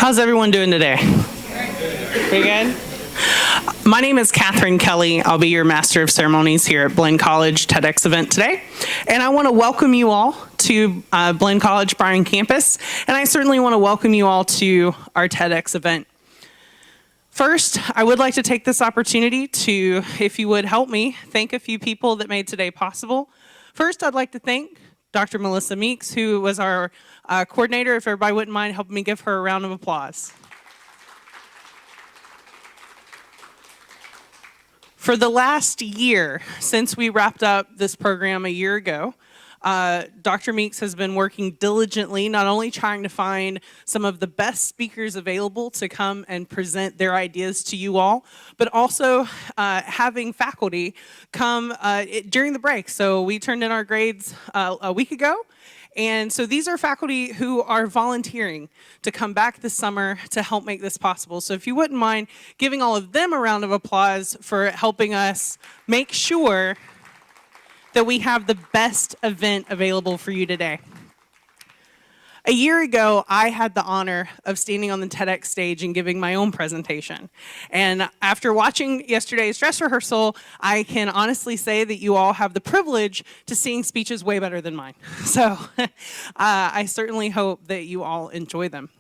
How's everyone doing today? Pretty good? My name is Catherine Kelly. I'll be your Master of Ceremonies here at Blinn College TEDx event today. And I want to welcome you all to Blinn College Bryan campus. And I certainly want to welcome you all to our TEDx event. First, I would like to take this opportunity to, if you would help me, thank a few people that made today possible. First, I'd like to thank Dr. Melissa Meeks, who was our coordinator. If everybody wouldn't mind helping me give her a round of applause. For the last year, since we wrapped up this program a year ago, Dr. Meeks has been working diligently, not only trying to find some of the best speakers available to come and present their ideas to you all, but also having faculty come during the break. So we turned in our grades a week ago. And so these are faculty who are volunteering to come back this summer to help make this possible. So if you wouldn't mind giving all of them a round of applause for helping us make sure that we have the best event available for you today. A year ago, I had the honor of standing on the TEDx stage and giving my own presentation. And after watching yesterday's dress rehearsal, I can honestly say that you all have the privilege to seeing speeches way better than mine. So I certainly hope that you all enjoy them.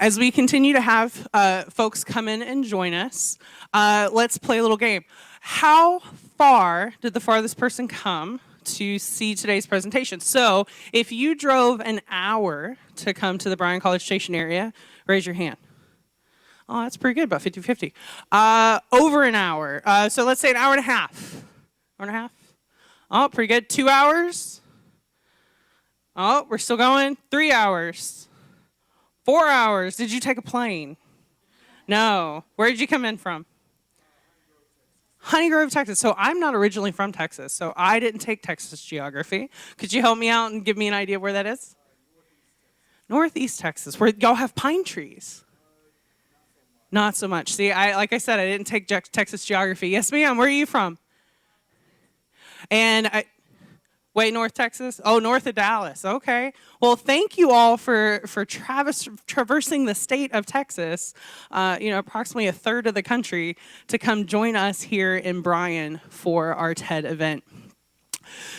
As we continue to have folks come in and join us, let's play a little game. How far did the farthest person come to see today's presentation? So if you drove an hour to come to the Bryan College Station area, raise your hand. Oh, that's pretty good, about 50-50. Over an hour. So let's say an hour and a half. Hour and a half? Oh, pretty good. 2 hours? Oh, we're still going. 3 hours. 4 hours. Did you take a plane? No. Where did you come in from? Honey Grove, Texas. So I'm not originally from Texas, so I didn't take Texas geography. Could you help me out and give me an idea where that is? Northeast Texas, where y'all have pine trees. Not so much. See, like I said, I didn't take Texas geography. Yes, ma'am. Where are you from? And way north Texas? Oh, north of Dallas. Okay. Well, thank you all for traversing the state of Texas, approximately a third of the country, to come join us here in Bryan for our TED event.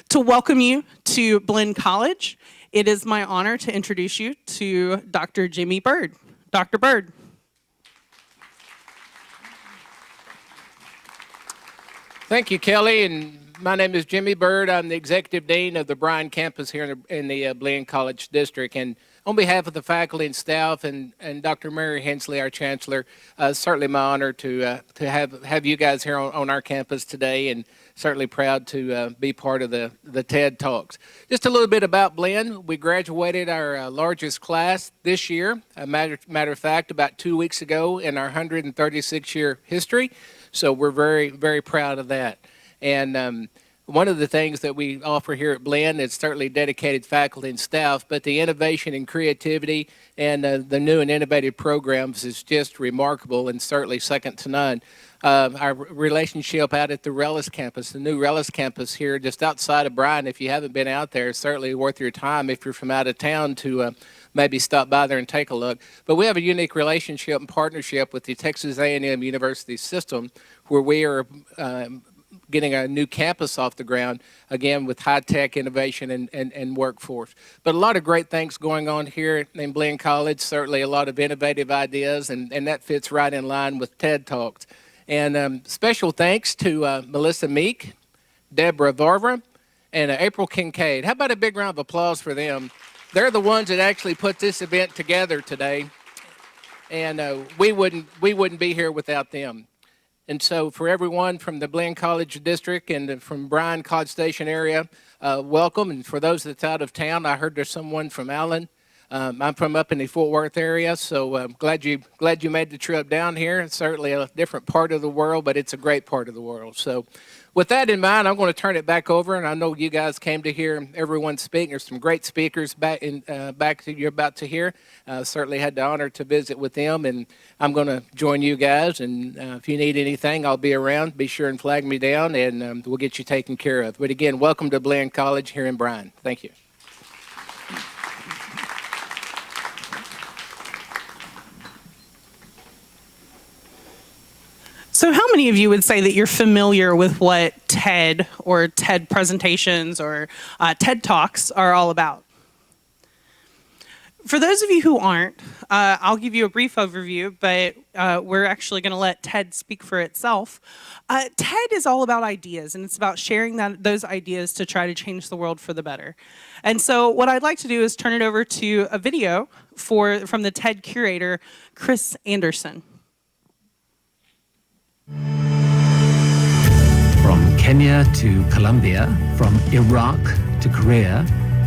To welcome you to Blinn College, it is my honor to introduce you to Dr. Jimmy Bird. Dr. Bird. Thank you, Kelly. And my name is Jimmy Bird. I'm the Executive Dean of the Bryan campus here in the Blinn College District. And on behalf of the faculty and staff and Dr. Mary Hensley, our Chancellor, certainly my honor to have you guys here on our campus today, and certainly proud to be part of the TED Talks. Just a little bit about Blinn. We graduated our largest class this year, a matter of fact, about 2 weeks ago in our 136-year history. So we're very, very proud of that. And one of the things that we offer here at Blinn is certainly dedicated faculty and staff, but the innovation and creativity and the new and innovative programs is just remarkable and certainly second to none. Our relationship out at the Rellis campus, the new Rellis campus here just outside of Bryan, if you haven't been out there, it's certainly worth your time if you're from out of town to maybe stop by there and take a look. But we have a unique relationship and partnership with the Texas A&M University system, where we are getting a new campus off the ground, again, with high-tech innovation and workforce. But a lot of great things going on here in Blinn College, certainly a lot of innovative ideas, and that fits right in line with TED Talks. And special thanks to Melissa Meek, Deborah Varver, and April Kincaid. How about a big round of applause for them? They're the ones that actually put this event together today, and we wouldn't be here without them. And so for everyone from the Blinn College District and from Bryan College Station area, welcome. And for those that's out of town, I heard there's someone from Allen. I'm from up in the Fort Worth area, so I'm glad you made the trip down here. It's certainly a different part of the world, but it's a great part of the world. So with that in mind, I'm going to turn it back over, and I know you guys came to hear everyone speak. There's some great speakers back that you're about to hear. Certainly had the honor to visit with them, and I'm going to join you guys. And if you need anything, I'll be around. Be sure and flag me down, and we'll get you taken care of. But again, welcome to Blinn College here in Bryan. Thank you. So how many of you would say that you're familiar with what TED or TED presentations or TED Talks are all about? For those of you who aren't, I'll give you a brief overview, but we're actually going to let TED speak for itself. TED is all about ideas, and it's about sharing those ideas to try to change the world for the better. And so what I'd like to do is turn it over to a video from the TED curator, Chris Anderson. From Kenya to Colombia, from Iraq to Korea,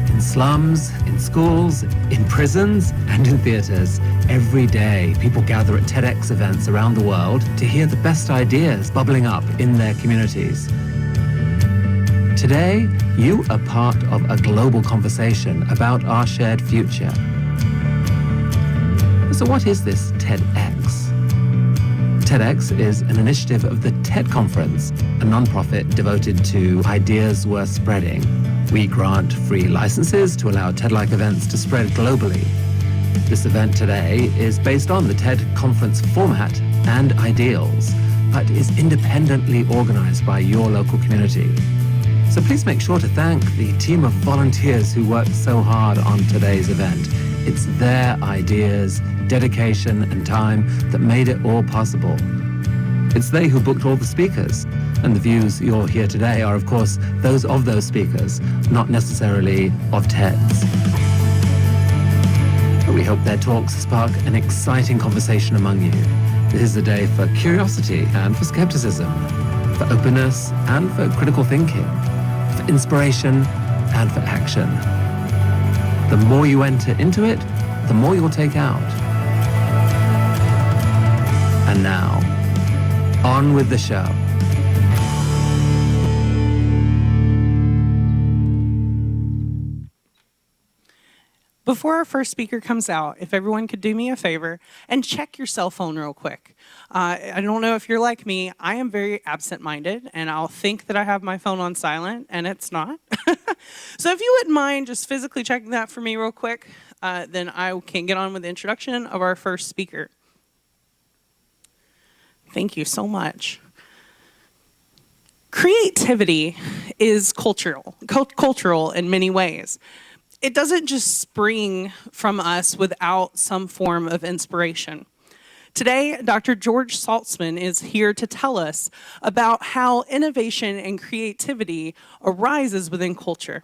in slums, in schools, in prisons, and in theaters, every day people gather at TEDx events around the world to hear the best ideas bubbling up in their communities. Today, you are part of a global conversation about our shared future. So what is this TEDx? TEDx is an initiative of the TED Conference, a nonprofit devoted to ideas worth spreading. We grant free licenses to allow TED-like events to spread globally. This event today is based on the TED Conference format and ideals, but is independently organized by your local community. So please make sure to thank the team of volunteers who worked so hard on today's event. It's their ideas, dedication, and time that made it all possible. It's they who booked all the speakers, and the views you'll hear today are, of course, those of those speakers, not necessarily of TED's. But we hope their talks spark an exciting conversation among you. This is a day for curiosity and for skepticism, for openness and for critical thinking, for inspiration and for action. The more you enter into it, the more you'll take out. And now, on with the show. Before our first speaker comes out, if everyone could do me a favor and check your cell phone real quick. I don't know if you're like me, I am very absent-minded, and I'll think that I have my phone on silent, and it's not. So if you wouldn't mind just physically checking that for me real quick, then I can get on with the introduction of our first speaker. Thank you so much. Creativity is cultural in many ways. It doesn't just spring from us without some form of inspiration. Today, Dr. George Saltzman is here to tell us about how innovation and creativity arises within culture.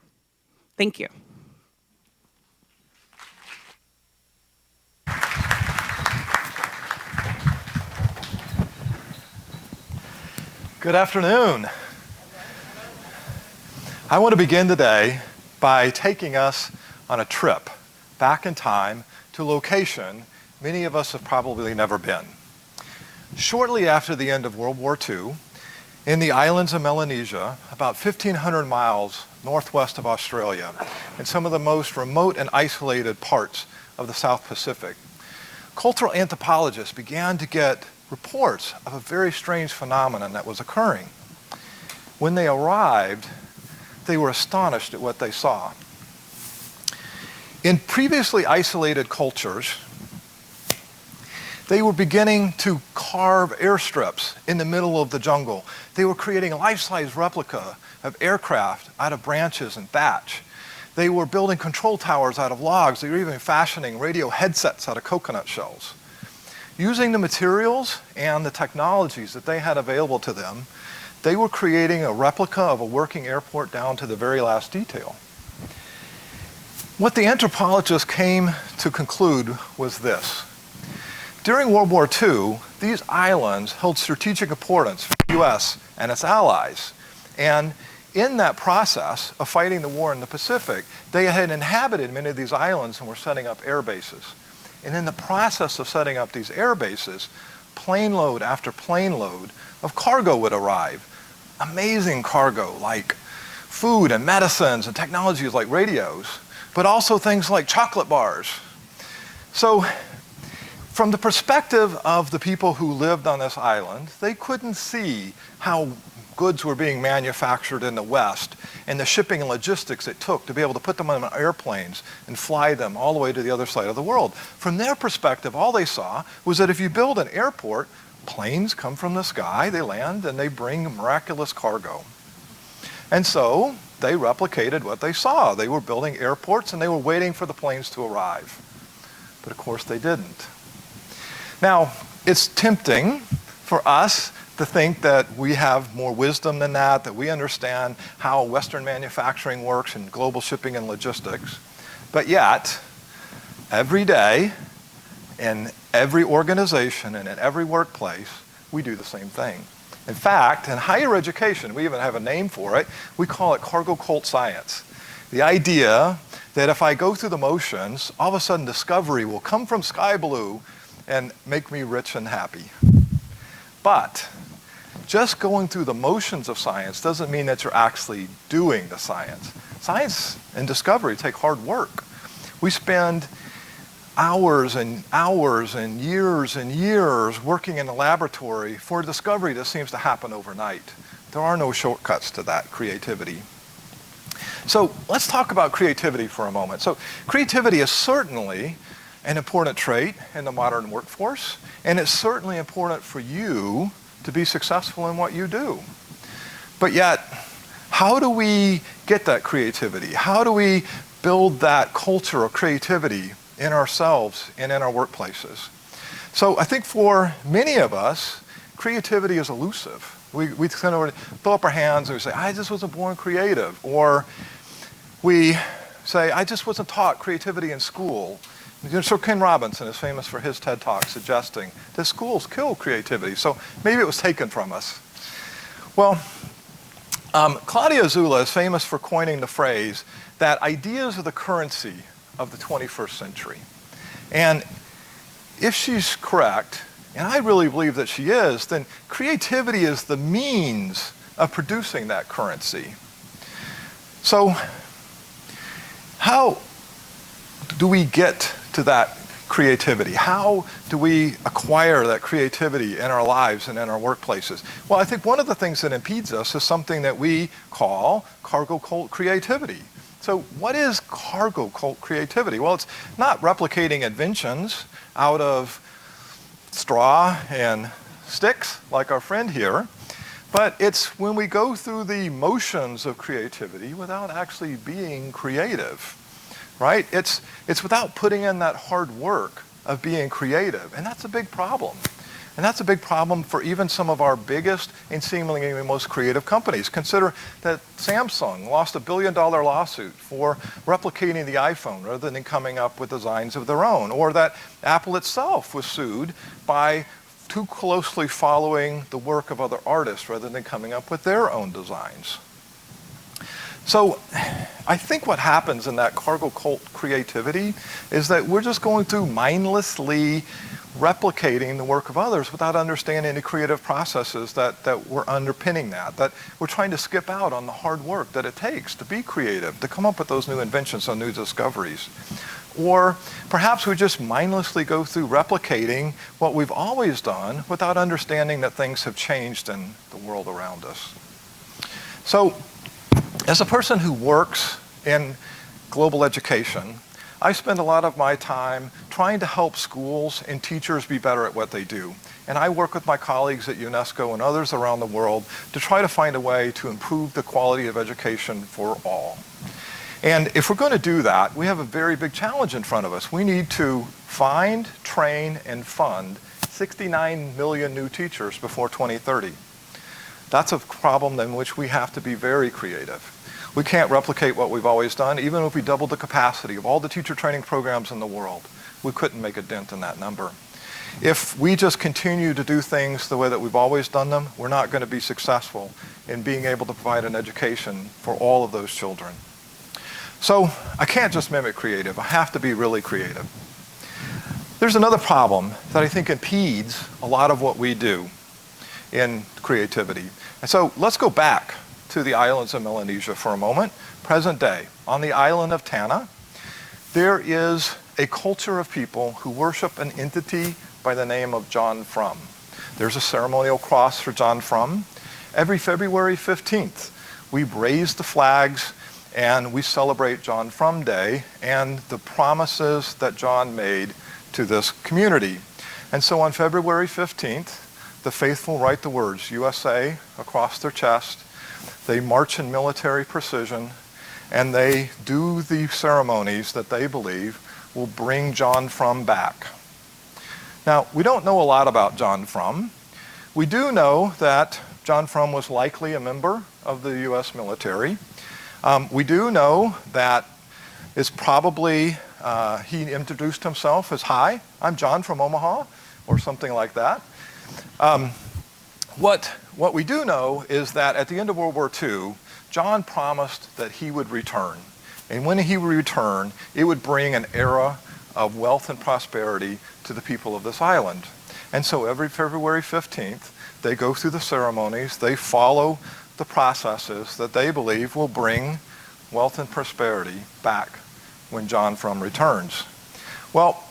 Thank you. Good afternoon. I want to begin today by taking us on a trip back in time to a location many of us have probably never been. Shortly after the end of World War II, in the islands of Melanesia, about 1,500 miles northwest of Australia, in some of the most remote and isolated parts of the South Pacific, cultural anthropologists began to get reports of a very strange phenomenon that was occurring. When they arrived, they were astonished at what they saw. In previously isolated cultures, they were beginning to carve airstrips in the middle of the jungle. They were creating a life-size replica of aircraft out of branches and thatch. They were building control towers out of logs. They were even fashioning radio headsets out of coconut shells. Using the materials and the technologies that they had available to them, they were creating a replica of a working airport down to the very last detail. What the anthropologists came to conclude was this. During World War II, these islands held strategic importance for the U.S. and its allies. And in that process of fighting the war in the Pacific, they had inhabited many of these islands and were setting up air bases. And in the process of setting up these air bases, plane load after plane load of cargo would arrive. Amazing cargo like food and medicines and technologies like radios, but also things like chocolate bars. So from the perspective of the people who lived on this island, they couldn't see how goods were being manufactured in the West and the shipping and logistics it took to be able to put them on airplanes and fly them all the way to the other side of the world. From their perspective, all they saw was that if you build an airport, planes come from the sky, they land, and they bring miraculous cargo. And so they replicated what they saw. They were building airports and they were waiting for the planes to arrive. But of course they didn't. Now, it's tempting for us to think that we have more wisdom than that we understand how Western manufacturing works and global shipping and logistics. But yet, every day, in every organization and in every workplace, we do the same thing. In fact, in higher education, we even have a name for it. We call it cargo cult science. The idea that if I go through the motions, all of a sudden discovery will come from sky blue and make me rich and happy. But just going through the motions of science doesn't mean that you're actually doing the science. Science and discovery take hard work. We spend hours and hours and years working in the laboratory for a discovery that seems to happen overnight. There are no shortcuts to that creativity. So let's talk about creativity for a moment. So creativity is certainly an important trait in the modern workforce, and it's certainly important for you to be successful in what you do. But yet, how do we get that creativity? How do we build that culture of creativity in ourselves and in our workplaces? So I think for many of us, creativity is elusive. We kind of throw up our hands and we say, I just wasn't born creative. Or we say, I just wasn't taught creativity in school. Sir Ken Robinson is famous for his TED Talk suggesting that schools kill creativity. So maybe it was taken from us. Well, Claudia Zula is famous for coining the phrase that ideas are the currency of the 21st century. And if she's correct, and I really believe that she is, then creativity is the means of producing that currency. So how do we get to that creativity? How do we acquire that creativity in our lives and in our workplaces? Well, I think one of the things that impedes us is something that we call cargo cult creativity. So what is cargo cult creativity? Well, it's not replicating inventions out of straw and sticks like our friend here, but it's when we go through the motions of creativity without actually being creative, right? It's without putting in that hard work of being creative, and that's a big problem. And that's a big problem for even some of our biggest and seemingly most creative companies. Consider that Samsung lost $1 billion lawsuit for replicating the iPhone rather than coming up with designs of their own, or that Apple itself was sued by too closely following the work of other artists rather than coming up with their own designs. So I think what happens in that cargo cult creativity is that we're just going through mindlessly replicating the work of others without understanding the creative processes that were underpinning that we're trying to skip out on the hard work that it takes to be creative, to come up with those new inventions and new discoveries. Or perhaps we just mindlessly go through replicating what we've always done without understanding that things have changed in the world around us. So, as a person who works in global education, I spend a lot of my time trying to help schools and teachers be better at what they do. And I work with my colleagues at UNESCO and others around the world to try to find a way to improve the quality of education for all. And if we're going to do that, we have a very big challenge in front of us. We need to find, train, and fund 69 million new teachers before 2030. That's a problem in which we have to be very creative. We can't replicate what we've always done. Even if we doubled the capacity of all the teacher training programs in the world, we couldn't make a dent in that number. If we just continue to do things the way that we've always done them, we're not going to be successful in being able to provide an education for all of those children. So I can't just mimic creative. I have to be really creative. There's another problem that I think impedes a lot of what we do in creativity. And so let's go back to the islands of Melanesia for a moment. Present day, on the island of Tanna, there is a culture of people who worship an entity by the name of John Frum. There's a ceremonial cross for John Frum. Every February 15th, we raise the flags and we celebrate John Frum Day and the promises that John made to this community. And so on February 15th, The faithful write the words USA across their chest. They march in military precision, and they do the ceremonies that they believe will bring John Frum back. Now, we don't know a lot about John Frum. We do know that John Frum was likely a member of the U.S. military. We do know that it's probably, he introduced himself as, "Hi, I'm John from Omaha," or something like that. What we do know is that at the end of World War II, John promised that he would return. And when he would return, it would bring an era of wealth and prosperity to the people of this island. And so every February 15th, they go through the ceremonies, they follow the processes that they believe will bring wealth and prosperity back when John Frum returns. Well,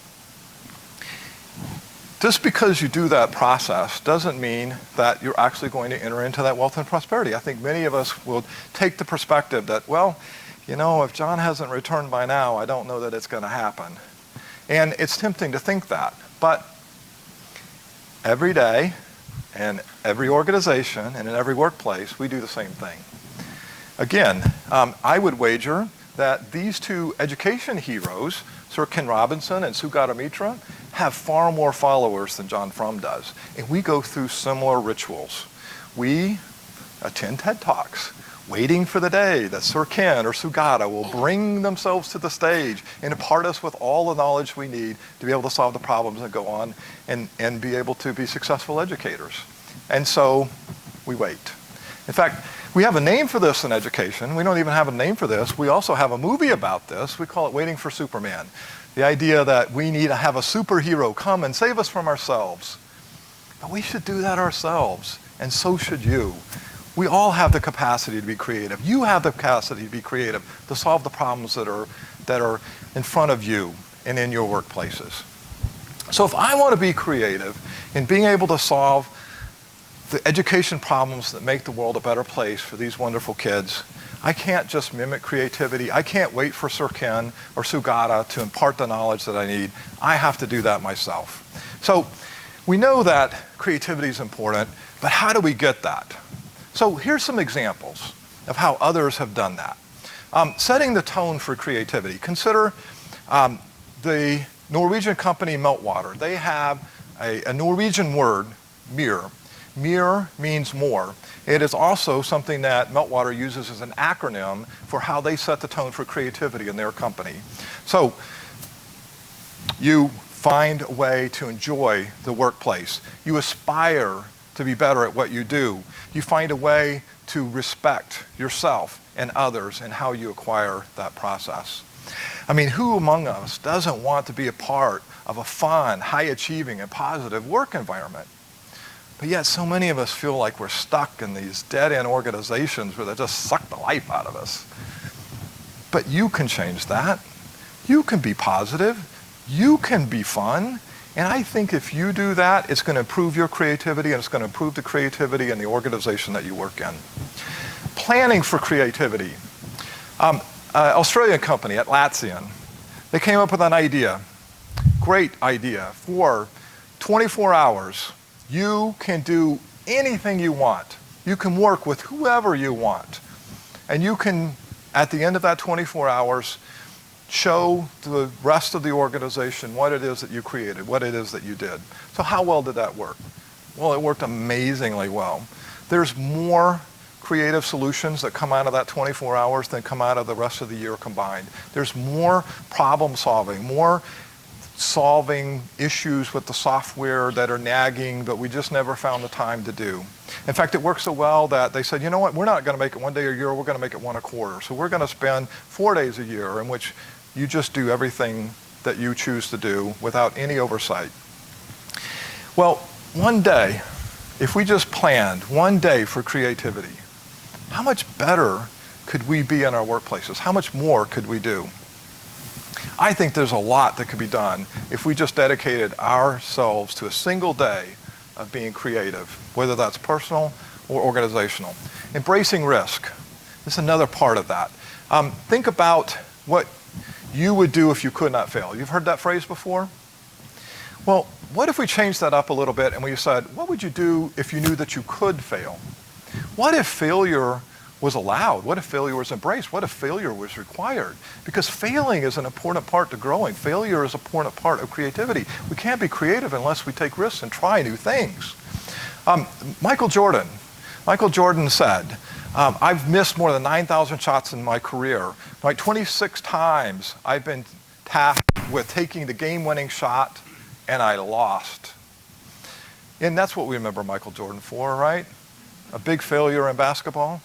just because you do that process doesn't mean that you're actually going to enter into that wealth and prosperity. I think many of us will take the perspective that, well, you know, if John hasn't returned by now, I don't know that it's going to happen. And it's tempting to think that. But every day, and every organization, and in every workplace, we do the same thing. Again, I would wager that these two education heroes, Sir Ken Robinson and Sugata Mitra, have far more followers than John Frum does. And we go through similar rituals. We attend TED Talks, waiting for the day that Sir Ken or Sugata will bring themselves to the stage and impart us with all the knowledge we need to be able to solve the problems and go on and be able to be successful educators. And so we wait. In fact, we have a name for this in education. We don't even have a name for this. We also have a movie about this. We call it Waiting for Superman. The idea that we need to have a superhero come and save us from ourselves. But we should do that ourselves, and so should you. We all have the capacity to be creative. You have the capacity to be creative, to solve the problems that are in front of you and in your workplaces. So if I want to be creative in being able to solve the education problems that make the world a better place for these wonderful kids, I can't just mimic creativity. I can't wait for Sir Ken or Sugata to impart the knowledge that I need. I have to do that myself. So we know that creativity is important, but how do we get that? So here's some examples of how others have done that. Setting the tone for creativity. Consider the Norwegian company Meltwater. They have a Norwegian word, mir. Mir means more. It is also something that Meltwater uses as an acronym for how they set the tone for creativity in their company. So you find a way to enjoy the workplace. You aspire to be better at what you do. You find a way to respect yourself and others and how you acquire that process. I mean, who among us doesn't want to be a part of a fun, high-achieving, and positive work environment? But yet so many of us feel like we're stuck in these dead-end organizations where they just suck the life out of us. But you can change that. You can be positive. You can be fun. And I think if you do that, it's going to improve your creativity, and it's going to improve the creativity in the organization that you work in. Planning for creativity. Australian company, Atlassian, they came up with an idea, great idea. For 24 hours, you can do anything you want. You can work with whoever you want. And you can, at the end of that 24 hours, show the rest of the organization what it is that you created, what it is that you did. So how well did that work? Well, it worked amazingly well. There's more creative solutions that come out of that 24 hours than come out of the rest of the year combined. There's more problem solving, more solving issues with the software that are nagging, but we just never found the time to do. In fact, it worked so well that they said, you know what, we're not going to make it one day a year, we're going to make it one a quarter. So we're going to spend 4 days a year in which you just do everything that you choose to do without any oversight. Well, one day, if we just planned one day for creativity, how much better could we be in our workplaces? How much more could we do? I think there's a lot that could be done if we just dedicated ourselves to a single day of being creative, whether that's personal or organizational. Embracing risk is another part of that. Think about what you would do if you could not fail. You've heard that phrase before? Well, What if we changed that up a little bit and we said, what would you do if you knew that you could fail? What if failure was allowed? What if failure was embraced? What if failure was required? Because failing is an important part to growing. Failure is an important part of creativity. We can't be creative unless we take risks and try new things. Michael Jordan said, I've missed more than 9,000 shots in my career. Like 26 times I've been tasked with taking the game-winning shot and I lost. And that's what we remember Michael Jordan for, right? A big failure in basketball?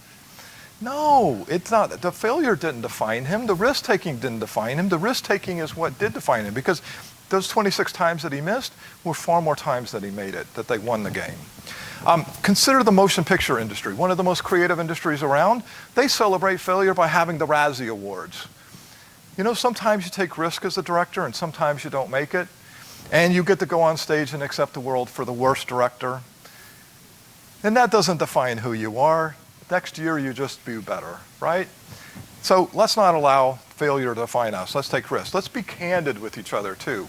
No, it's not. The failure didn't define him. The risk-taking didn't define him. The risk-taking is what did define him, because those 26 times that he missed were far more times that he made it, that they won the game. Consider the motion picture industry, one of the most creative industries around. They celebrate failure by having the Razzie Awards. You know, sometimes you take risk as a director and sometimes you don't make it. And you get to go on stage and accept the world for the worst director. And that doesn't define who you are. Next year you just do better, right? So let's not allow failure to define us. Let's take risks. Let's be candid with each other too.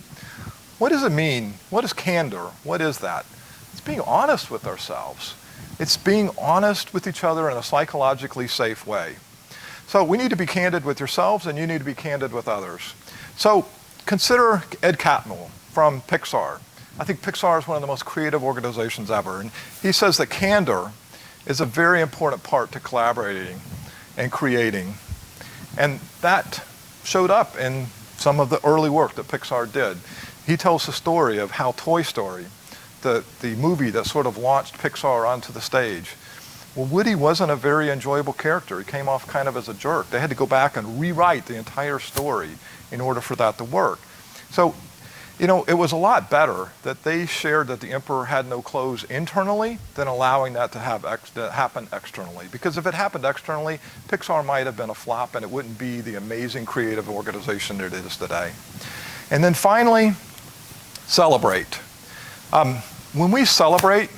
What does it mean? What is candor? What is that? It's being honest with ourselves. It's being honest with each other in a psychologically safe way. So we need to be candid with yourselves and you need to be candid with others. So consider Ed Catmull from Pixar. I think Pixar is one of the most creative organizations ever. And he says that candor is a very important part to collaborating and creating. And that showed up in some of the early work that Pixar did. He tells the story of how Toy Story, the movie that sort of launched Pixar onto the stage, well, Woody wasn't a very enjoyable character. He came off kind of as a jerk. They had to go back and rewrite the entire story in order for that to work. So, you know, it was a lot better that they shared that the emperor had no clothes internally than allowing that to happen externally. Because if it happened externally, Pixar might have been a flop and it wouldn't be the amazing creative organization it is today. And then finally, celebrate. When we celebrate,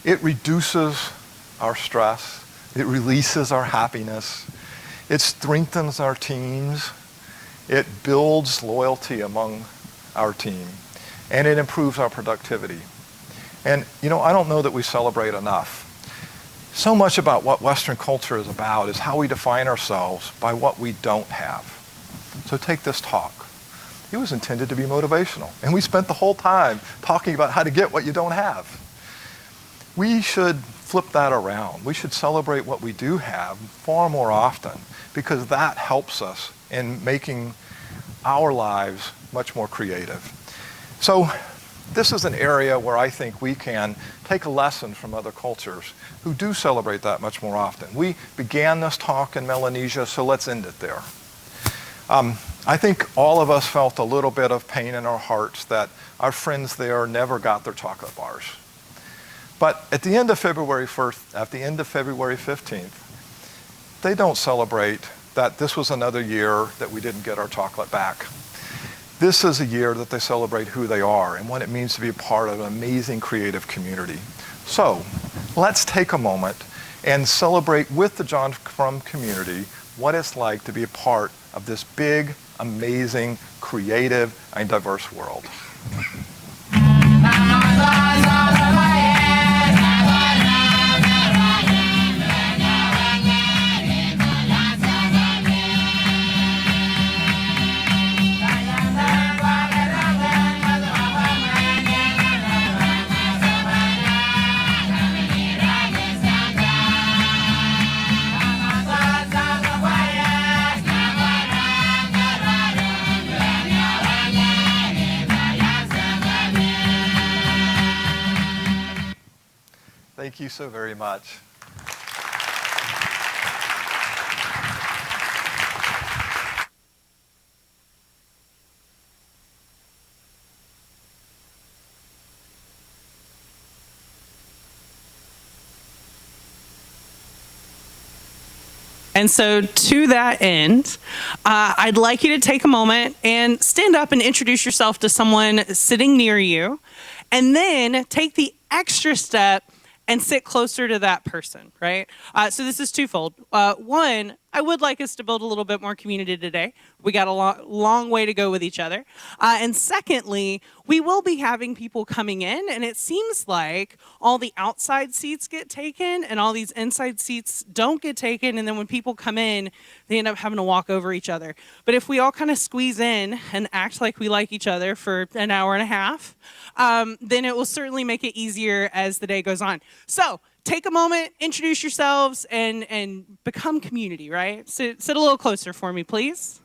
it reduces our stress, it releases our happiness, it strengthens our teams, it builds loyalty among our team, and it improves our productivity. And you know, I don't know that we celebrate enough. So much about what Western culture is about is how we define ourselves by what we don't have. So take this talk. It was intended to be motivational, and we spent the whole time talking about how to get what you don't have. We should flip that around. We should celebrate what we do have far more often, because that helps us in making our lives much more creative. So this is an area where I think we can take a lesson from other cultures who do celebrate that much more often. We began this talk in Melanesia, so let's end it there. I think all of us felt a little bit of pain in our hearts that our friends there never got their chocolate bars. But at the end of February 1st, at the end of February 15th, they don't celebrate that this was another year that we didn't get our chocolate back. This is a year that they celebrate who they are and what it means to be a part of an amazing creative community. So let's take a moment and celebrate with the John Crum community what it's like to be a part of this big, amazing, creative, and diverse world. Thank you so very much. And so to that end, I'd like you to take a moment and stand up and introduce yourself to someone sitting near you, and then take the extra step and sit closer to that person, right? So this is twofold. One, I would like us to build a little bit more community today. We got a long way to go with each other. And secondly, we will be having people coming in, and it seems like all the outside seats get taken and all these inside seats don't get taken. And then when people come in, they end up having to walk over each other. But if we all kind of squeeze in and act like we like each other for an hour and a half, then it will certainly make it easier as the day goes on. So take a moment, introduce yourselves, and become community, right? Sit a little closer for me, please.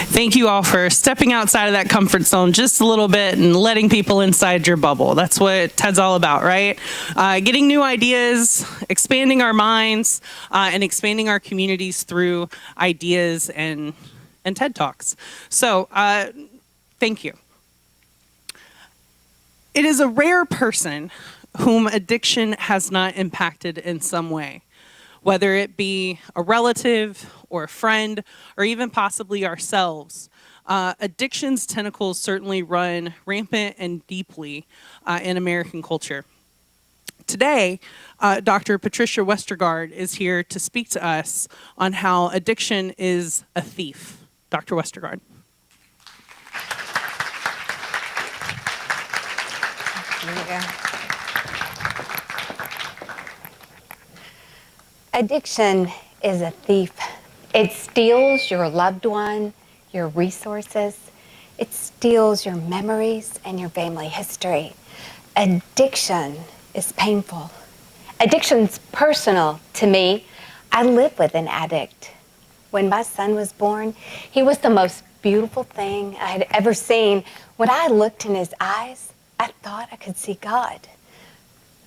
Thank you all for stepping outside of that comfort zone just a little bit and letting people inside your bubble. That's what TED's all about, right? Getting new ideas, expanding our minds, and expanding our communities through ideas and TED Talks. So thank you. It is a rare person whom addiction has not impacted in some way, whether it be a relative or a friend or even possibly ourselves. Addiction's tentacles certainly run rampant and deeply in American culture. Today, Dr. Patricia Westergaard is here to speak to us on how addiction is a thief. Dr. Westergaard. Addiction is a thief. It steals your loved one, your resources. It steals your memories and your family history. Addiction is painful. Addiction's personal to me. I live with an addict. When my son was born, he was the most beautiful thing I had ever seen. When I looked in his eyes, I thought I could see God.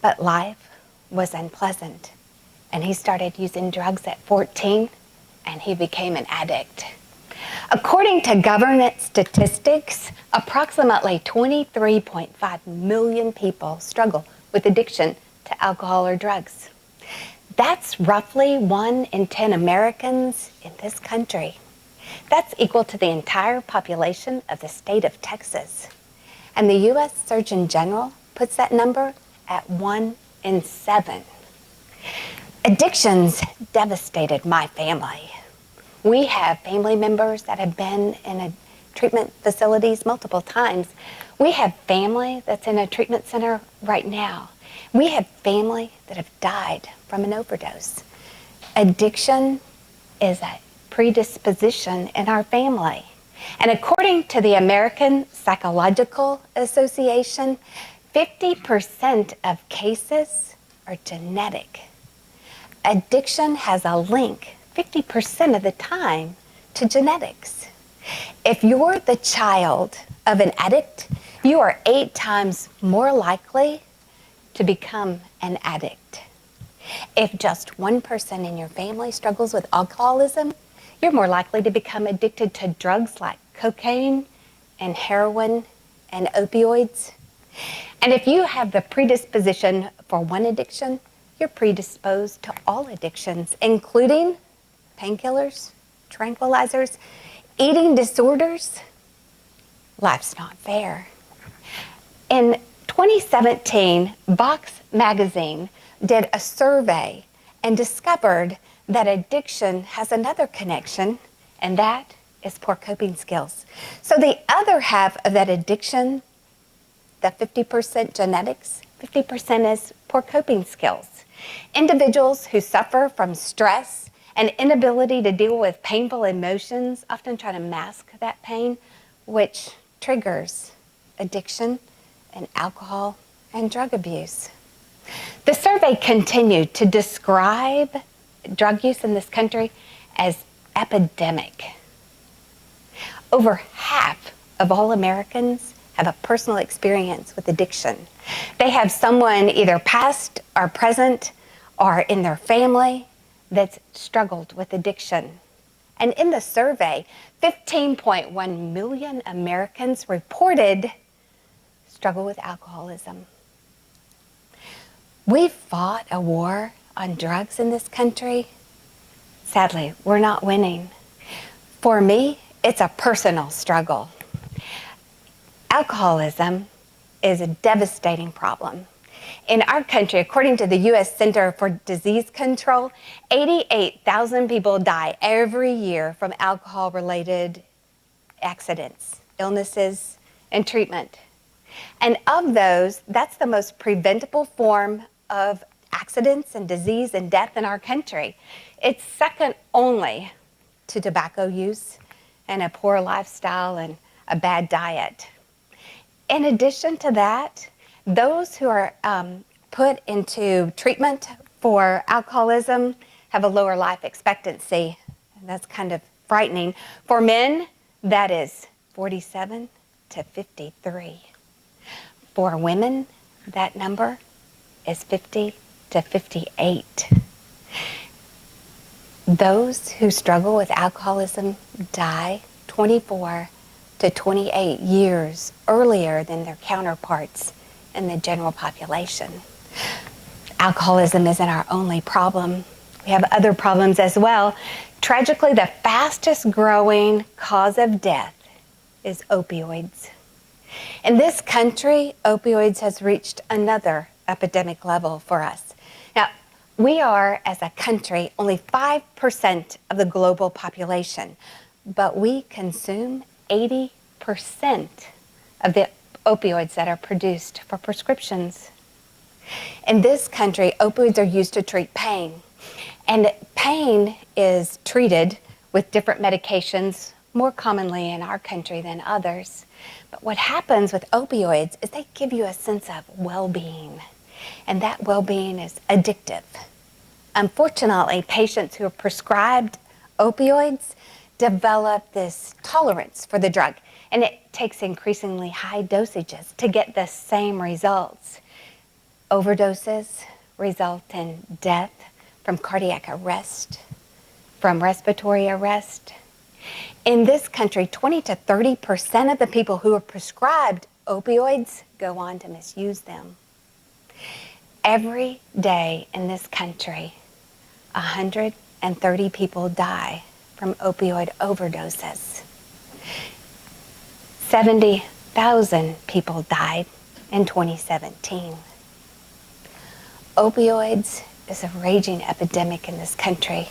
But life was unpleasant. And he started using drugs at 14, and he became an addict. According to government statistics, approximately 23.5 million people struggle with addiction to alcohol or drugs. That's roughly 1 in 10 Americans in this country. That's equal to the entire population of the state of Texas. And the U.S. Surgeon General puts that number at 1 in 7. Addictions devastated my family. We have family members that have been in treatment facilities multiple times. We have family that's in a treatment center right now. We have family that have died from an overdose. Addiction is a predisposition in our family. And according to the American Psychological Association, 50% of cases are genetic. Addiction has a link 50% of the time to genetics. If you're the child of an addict, you are 8 times more likely to become an addict. If just one person in your family struggles with alcoholism, you're more likely to become addicted to drugs like cocaine and heroin and opioids. And if you have the predisposition for one addiction, you're predisposed to all addictions, including painkillers, tranquilizers, eating disorders. Life's not fair. In 2017, Vox magazine did a survey and discovered that addiction has another connection, and that is poor coping skills. So the other half of that addiction, the 50% genetics, 50% is poor coping skills. Individuals who suffer from stress and inability to deal with painful emotions often try to mask that pain, which triggers addiction and alcohol and drug abuse. The survey continued to describe drug use in this country as epidemic. Over half of all Americans have a personal experience with addiction. They have someone either past or present or in their family that's struggled with addiction. And in the survey, 15.1 million Americans reported struggle with alcoholism. We've fought a war on drugs in this country. Sadly, we're not winning. For me, it's a personal struggle. Alcoholism is a devastating problem. In our country, according to the U.S. Center for Disease Control, 88,000 people die every year from alcohol-related accidents, illnesses, and treatment. And of those, that's the most preventable form of accidents and disease and death in our country. It's second only to tobacco use and a poor lifestyle and a bad diet. In addition to that, those who are put into treatment for alcoholism have a lower life expectancy. And that's kind of frightening. For men, that is 47 to 53. For women, that number is 50 to 58. Those who struggle with alcoholism die 24 to 28 years earlier than their counterparts in the general population. Alcoholism isn't our only problem. We have other problems as well. Tragically, the fastest growing cause of death is opioids. In this country, opioids has reached another epidemic level for us. Now, we are, as a country, only 5% of the global population, but we consume 80% of the opioids that are produced for prescriptions. In this country, opioids are used to treat pain. And pain is treated with different medications, more commonly in our country than others. But what happens with opioids is they give you a sense of well-being. And that well-being is addictive. Unfortunately, patients who are prescribed opioids develop this tolerance for the drug. And it takes increasingly high dosages to get the same results. Overdoses result in death from cardiac arrest, from respiratory arrest. In this country, 20 to 30% of the people who are prescribed opioids go on to misuse them. Every day in this country, 130 people die from opioid overdoses. 70,000 people died in 2017. Opioids is a raging epidemic in this country.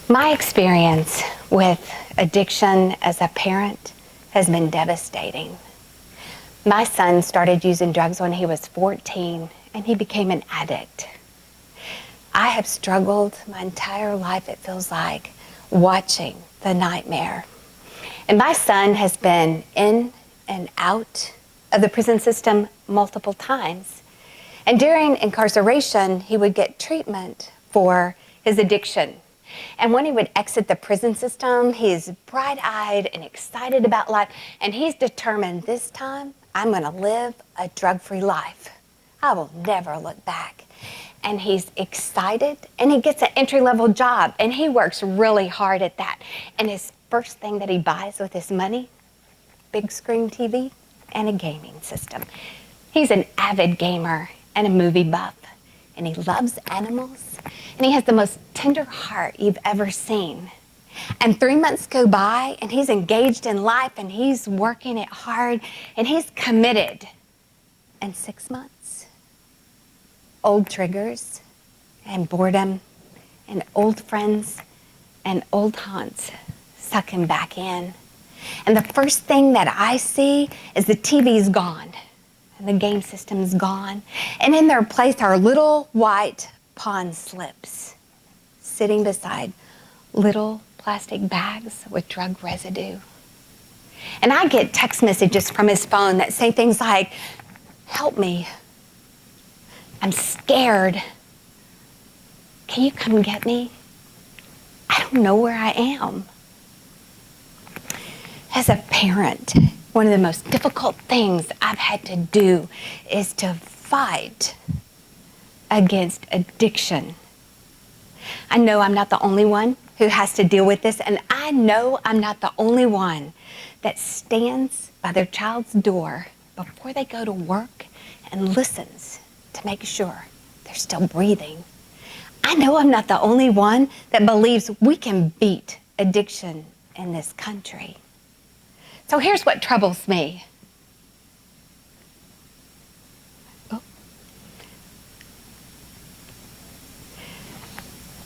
My experience with addiction as a parent has been devastating. My son started using drugs when he was 14, and he became an addict. I have struggled my entire life, it feels like, watching the nightmare. And my son has been in and out of the prison system multiple times. And during incarceration, he would get treatment for his addiction. And when he would exit the prison system, he's bright-eyed and excited about life. And he's determined, this time, I'm going to live a drug-free life. I will never look back. And he's excited, and he gets an entry-level job, and he works really hard at that. And his first thing that he buys with his money, big screen TV and a gaming system. He's an avid gamer and a movie buff, and he loves animals, and he has the most tender heart you've ever seen. And 3 months go by, and he's engaged in life, and he's working it hard, and he's committed. And 6 months, old triggers and boredom and old friends and old haunts suck him back in. And the first thing that I see is the TV's gone and the game system's gone. And in their place are little white pawn slips sitting beside little plastic bags with drug residue. And I get text messages from his phone that say things like, "Help me. I'm scared. Can you come get me? I don't know where I am." As a parent, One of the most difficult things I've had to do is to fight against addiction. I know I'm not the only one who has to deal with this, and I know I'm not the only one that stands by their child's door before they go to work and listens to make sure they're still breathing. I know I'm not the only one that believes we can beat addiction in this country. So here's what troubles me.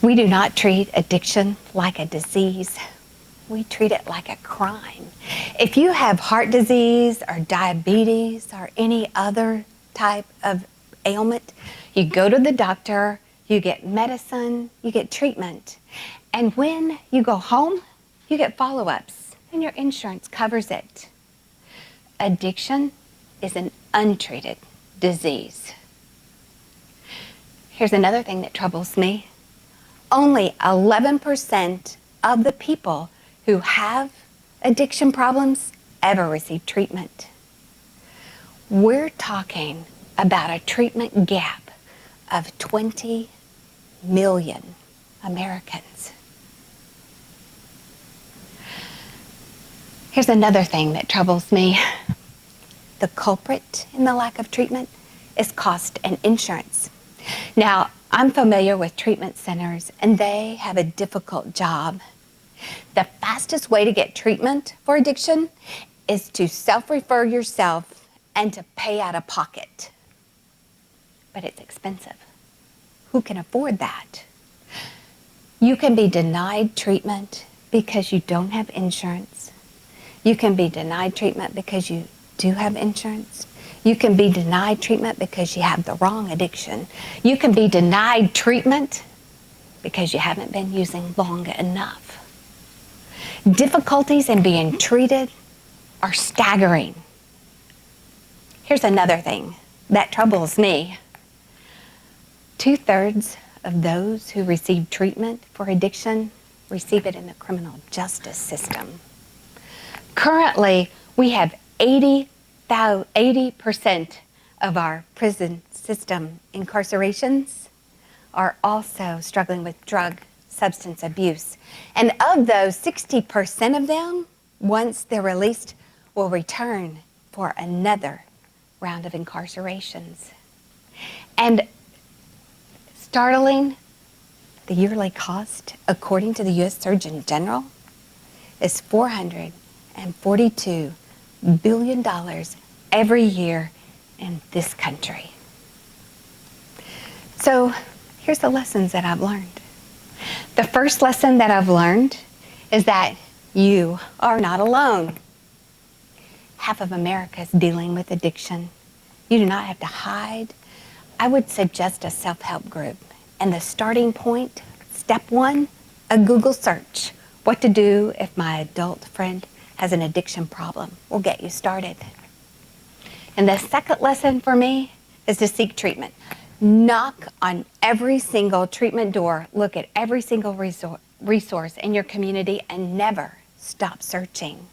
We do not treat addiction like a disease. We treat it like a crime. If you have heart disease or diabetes or any other type of ailment, you go to the doctor, you get medicine, you get treatment. And when you go home, you get follow-ups and your insurance covers it. Addiction is an untreated disease. Here's another thing that troubles me. Only 11% of the people who have addiction problems ever receive treatment. We're talking about a treatment gap of 20 million Americans. Here's another thing that troubles me. The culprit in the lack of treatment is cost and insurance. Now, I'm familiar with treatment centers, and they have a difficult job. The fastest way to get treatment for addiction is to self-refer yourself and to pay out of pocket. But it's expensive. Who can afford that? You can be denied treatment because you don't have insurance. You can be denied treatment because you do have insurance. You can be denied treatment because you have the wrong addiction. You can be denied treatment because you haven't been using long enough. Difficulties in being treated are staggering. Here's another thing that troubles me. 2/3 of those who receive treatment for addiction receive it in the criminal justice system. Currently, we have 80% of our prison system incarcerations are also struggling with drug substance abuse. And of those, 60% of them, once they're released, will return for another round of incarcerations. And startling, the yearly cost, according to the U.S. Surgeon General, is $442 billion every year in this country. So here's the lessons that I've learned. The first lesson that I've learned is that you are not alone. Half of America is dealing with addiction. You do not have to hide. I would suggest a self-help group. And the starting point, step one, a Google search. What to do if my adult friend has an addiction problem will get you started. And the second lesson for me is to seek treatment. Knock on every single treatment door, look at every single resource in your community, and never stop searching.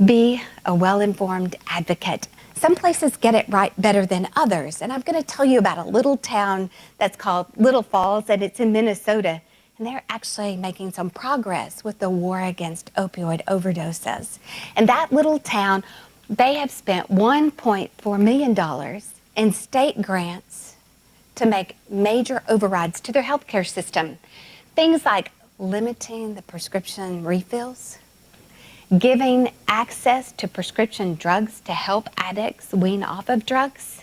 Be a well-informed advocate. Some places get it right better than others, and I'm going to tell you about a little town that's called Little Falls, and it's in Minnesota, and they're actually making some progress with the war against opioid overdoses. And that little town, they have spent $1.4 million in state grants to make major overrides to their healthcare system. Things like limiting the prescription refills, giving access to prescription drugs to help addicts wean off of drugs,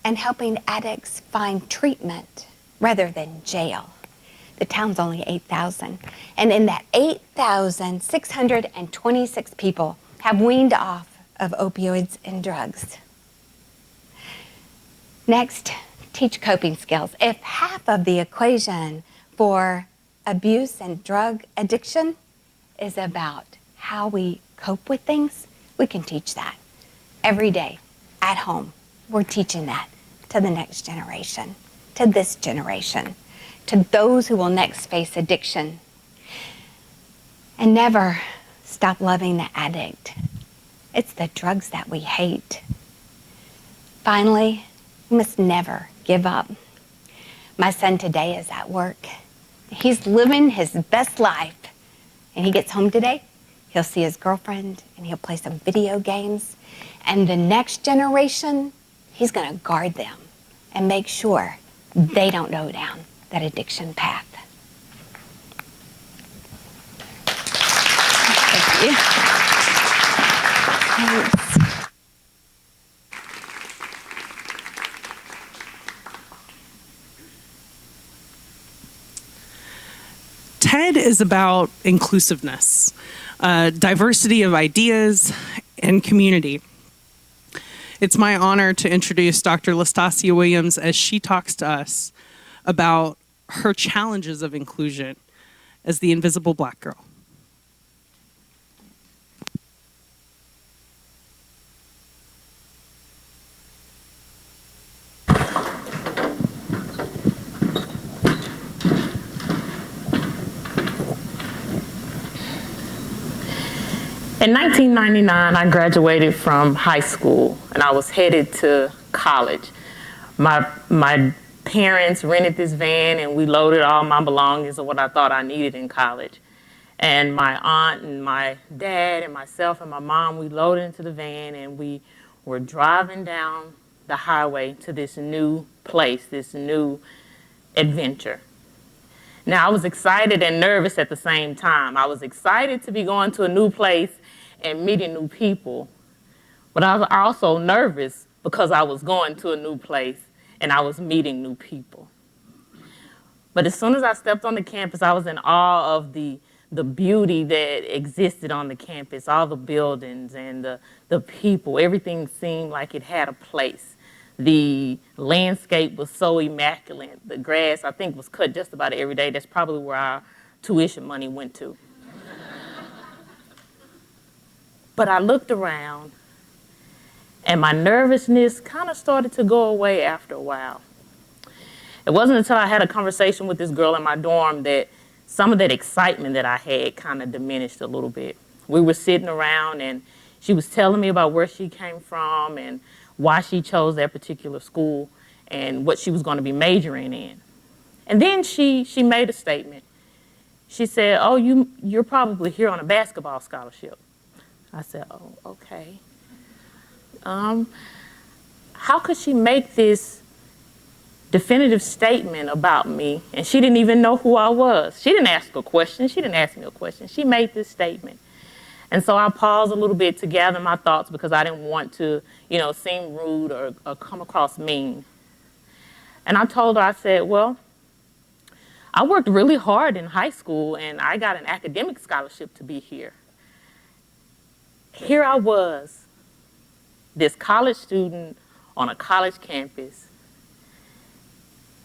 and helping addicts find treatment rather than jail. The town's only 8,000. And in that 8,000, 626 people have weaned off of opioids and drugs. Next, teach coping skills. If half of the equation for abuse and drug addiction is about how we cope with things, we can teach that every day at home. We're teaching that to the next generation, to this generation, to those who will next face addiction. And never stop loving the addict. It's the drugs that we hate. Finally, we must never give up. My son today is at work. He's living his best life. And he gets home today, he'll see his girlfriend and he'll play some video games. And the next generation, he's going to guard them and make sure they don't go down that addiction path. Thank you. Thanks. TED is about inclusiveness, diversity of ideas, and community. It's my honor to introduce Dr. Lastasia Williams as she talks to us about her challenges of inclusion as the invisible Black girl. In 1999, I graduated from high school and I was headed to college. My parents rented this van and we loaded all my belongings of what I thought I needed in college. And my aunt and my dad and myself and my mom, we loaded into the van and we were driving down the highway to this new place, this new adventure. Now, I was excited and nervous at the same time. I was excited to be going to a new place and meeting new people, but I was also nervous because I was going to a new place and I was meeting new people. But as soon as I stepped on the campus, I was in awe of the beauty that existed on the campus, all the buildings and the people. Everything seemed like it had a place. The landscape was so immaculate. The grass, I think, was cut just about every day. That's probably where our tuition money went to. But I looked around, and my nervousness kind of started to go away after a while. It wasn't until I had a conversation with this girl in my dorm that some of that excitement that I had kind of diminished a little bit. We were sitting around, and she was telling me about where she came from and why she chose that particular school and what she was going to be majoring in. And then she made a statement. She said, "Oh, you're probably here on a basketball scholarship." I said, "Oh, okay." How could she make this definitive statement about me? And she didn't even know who I was. She didn't ask a question. She didn't ask me a question. She made this statement. And so I paused a little bit to gather my thoughts because I didn't want to, seem rude or come across mean. And I told her, I said, "Well, I worked really hard in high school and I got an academic scholarship to be here. Here I was, this college student on a college campus,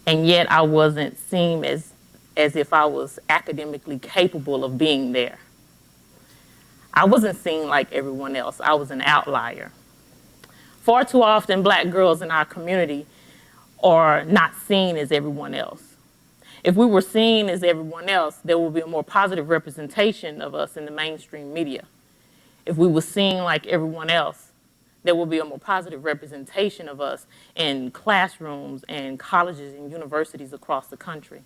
and yet I wasn't seen as if I was academically capable of being there. I wasn't seen like everyone else. I was an outlier. Far too often, Black girls in our community are not seen as everyone else. If we were seen as everyone else, there would be a more positive representation of us in the mainstream media. If we were seen like everyone else, there will be a more positive representation of us in classrooms and colleges and universities across the country.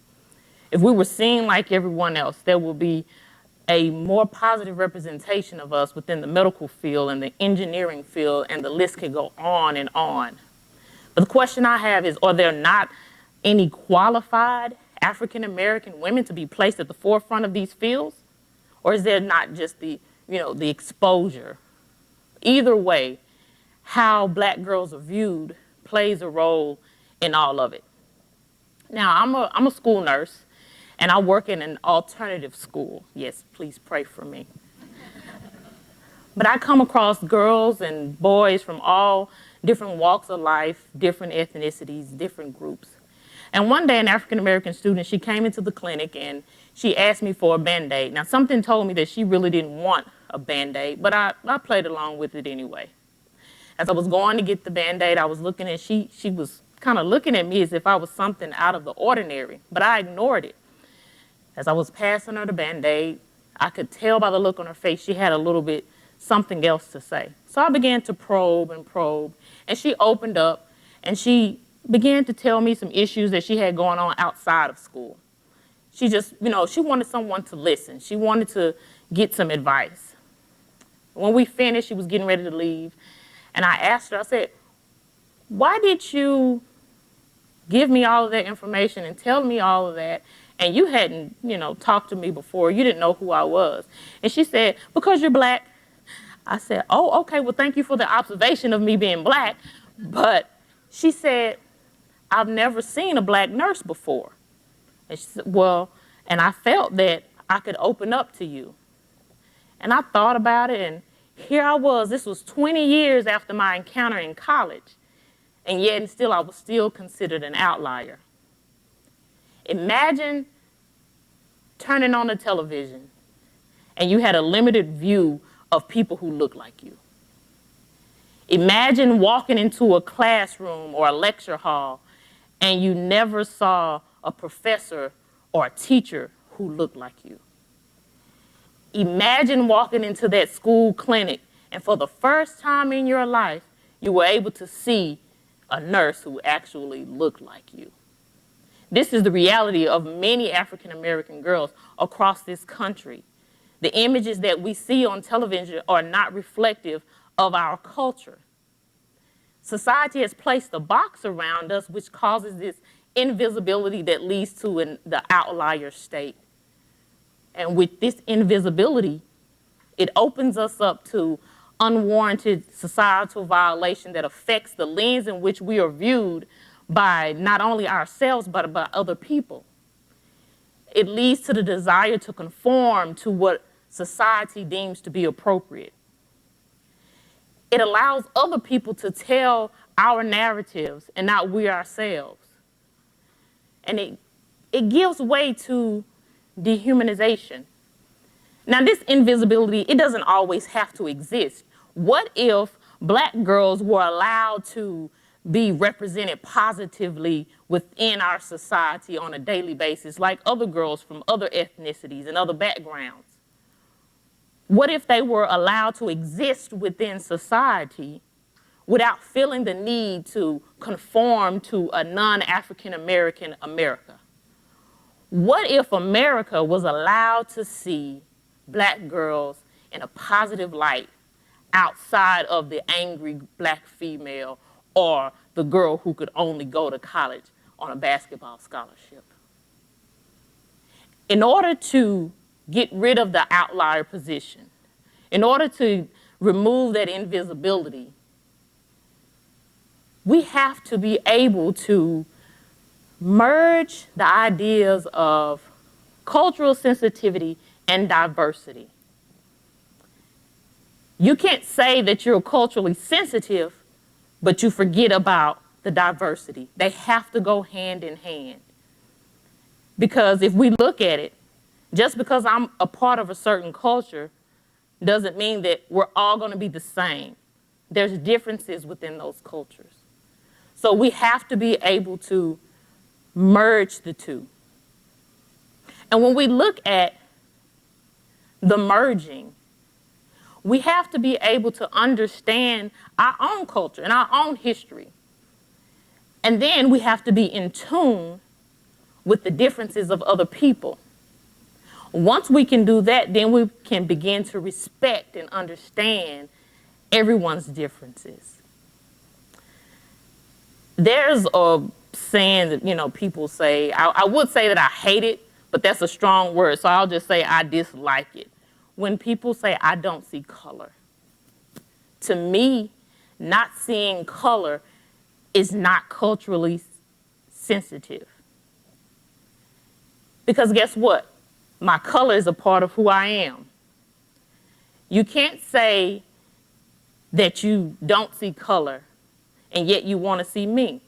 If we were seen like everyone else, there will be a more positive representation of us within the medical field and the engineering field, and the list could go on and on. But the question I have is, are there not any qualified African American women to be placed at the forefront of these fields? Or is there not just the exposure? Either way, how Black girls are viewed plays a role in all of it. Now, I'm a school nurse, and I work in an alternative school. Yes, please pray for me. But I come across girls and boys from all different walks of life, different ethnicities, different groups. And one day, an African-American student, she came into the clinic and she asked me for a Band-Aid. Now, something told me that she really didn't want a Band-Aid, but I played along with it anyway. As I was going to get the Band-Aid, I was looking and she was kind of looking at me as if I was something out of the ordinary, but I ignored it. As I was passing her the Band-Aid, I could tell by the look on her face she had a little bit something else to say. So I began to probe and probe, and she opened up and she began to tell me some issues that she had going on outside of school. She just, she wanted someone to listen. She wanted to get some advice. When we finished, she was getting ready to leave, and I asked her, I said, why did you give me all of that information and tell me all of that, and you hadn't, talked to me before, you didn't know who I was? And she said, because you're black. I said, oh, okay, well, thank you for the observation of me being black. But she said, I've never seen a black nurse before. And she said, well, and I felt that I could open up to you. And I thought about it, and here I was. This was 20 years after my encounter in college, and yet and still I was still considered an outlier. Imagine turning on the television, and you had a limited view of people who look like you. Imagine walking into a classroom or a lecture hall, and you never saw a professor or a teacher who looked like you. Imagine walking into that school clinic, and for the first time in your life, you were able to see a nurse who actually looked like you. This is the reality of many African American girls across this country. The images that we see on television are not reflective of our culture. Society has placed a box around us which causes this invisibility that leads to the outlier state. And with this invisibility, it opens us up to unwarranted societal violation that affects the lens in which we are viewed by not only ourselves, but by other people. It leads to the desire to conform to what society deems to be appropriate. It allows other people to tell our narratives and not we ourselves. And it gives way to dehumanization. Now, this invisibility, it doesn't always have to exist. What if black girls were allowed to be represented positively within our society on a daily basis, like other girls from other ethnicities and other backgrounds? What if they were allowed to exist within society without feeling the need to conform to a non-African American America? What if America was allowed to see black girls in a positive light outside of the angry black female or the girl who could only go to college on a basketball scholarship? In order to get rid of the outlier position, in order to remove that invisibility, we have to be able to merge the ideas of cultural sensitivity and diversity. You can't say that you're culturally sensitive, but you forget about the diversity. They have to go hand in hand. Because if we look at it, just because I'm a part of a certain culture doesn't mean that we're all going to be the same. There's differences within those cultures. So we have to be able to merge the two. And when we look at the merging, we have to be able to understand our own culture and our own history. And then we have to be in tune with the differences of other people. Once we can do that, then we can begin to respect and understand everyone's differences. There's a saying that, people say, I would say that I hate it, but that's a strong word, so I'll just say I dislike it. When people say, I don't see color. To me, not seeing color is not culturally sensitive. Because guess what? My color is a part of who I am. You can't say that you don't see color and yet you want to see me.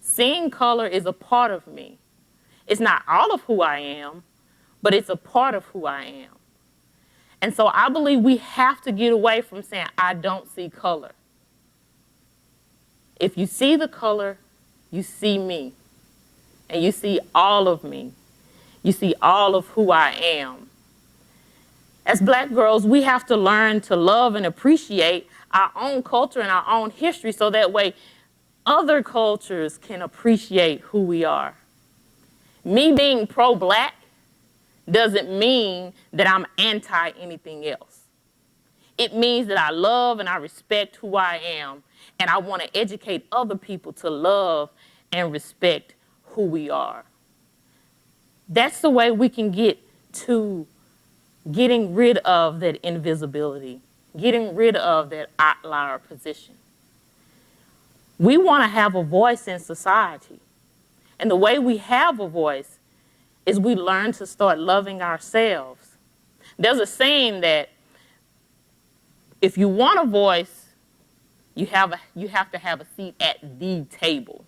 Seeing color is a part of me. It's not all of who I am, but it's a part of who I am. And so I believe we have to get away from saying, I don't see color. If you see the color, you see me. And you see all of me. You see all of who I am. As Black girls, we have to learn to love and appreciate our own culture and our own history so that way other cultures can appreciate who we are. Me being pro-Black doesn't mean that I'm anti anything else. It means that I love and I respect who I am, and I want to educate other people to love and respect who we are. That's the way we can get to getting rid of that invisibility, getting rid of that outlier position. We want to have a voice in society. And the way we have a voice is we learn to start loving ourselves. There's a saying that if you want a voice, you have to have a seat at the table.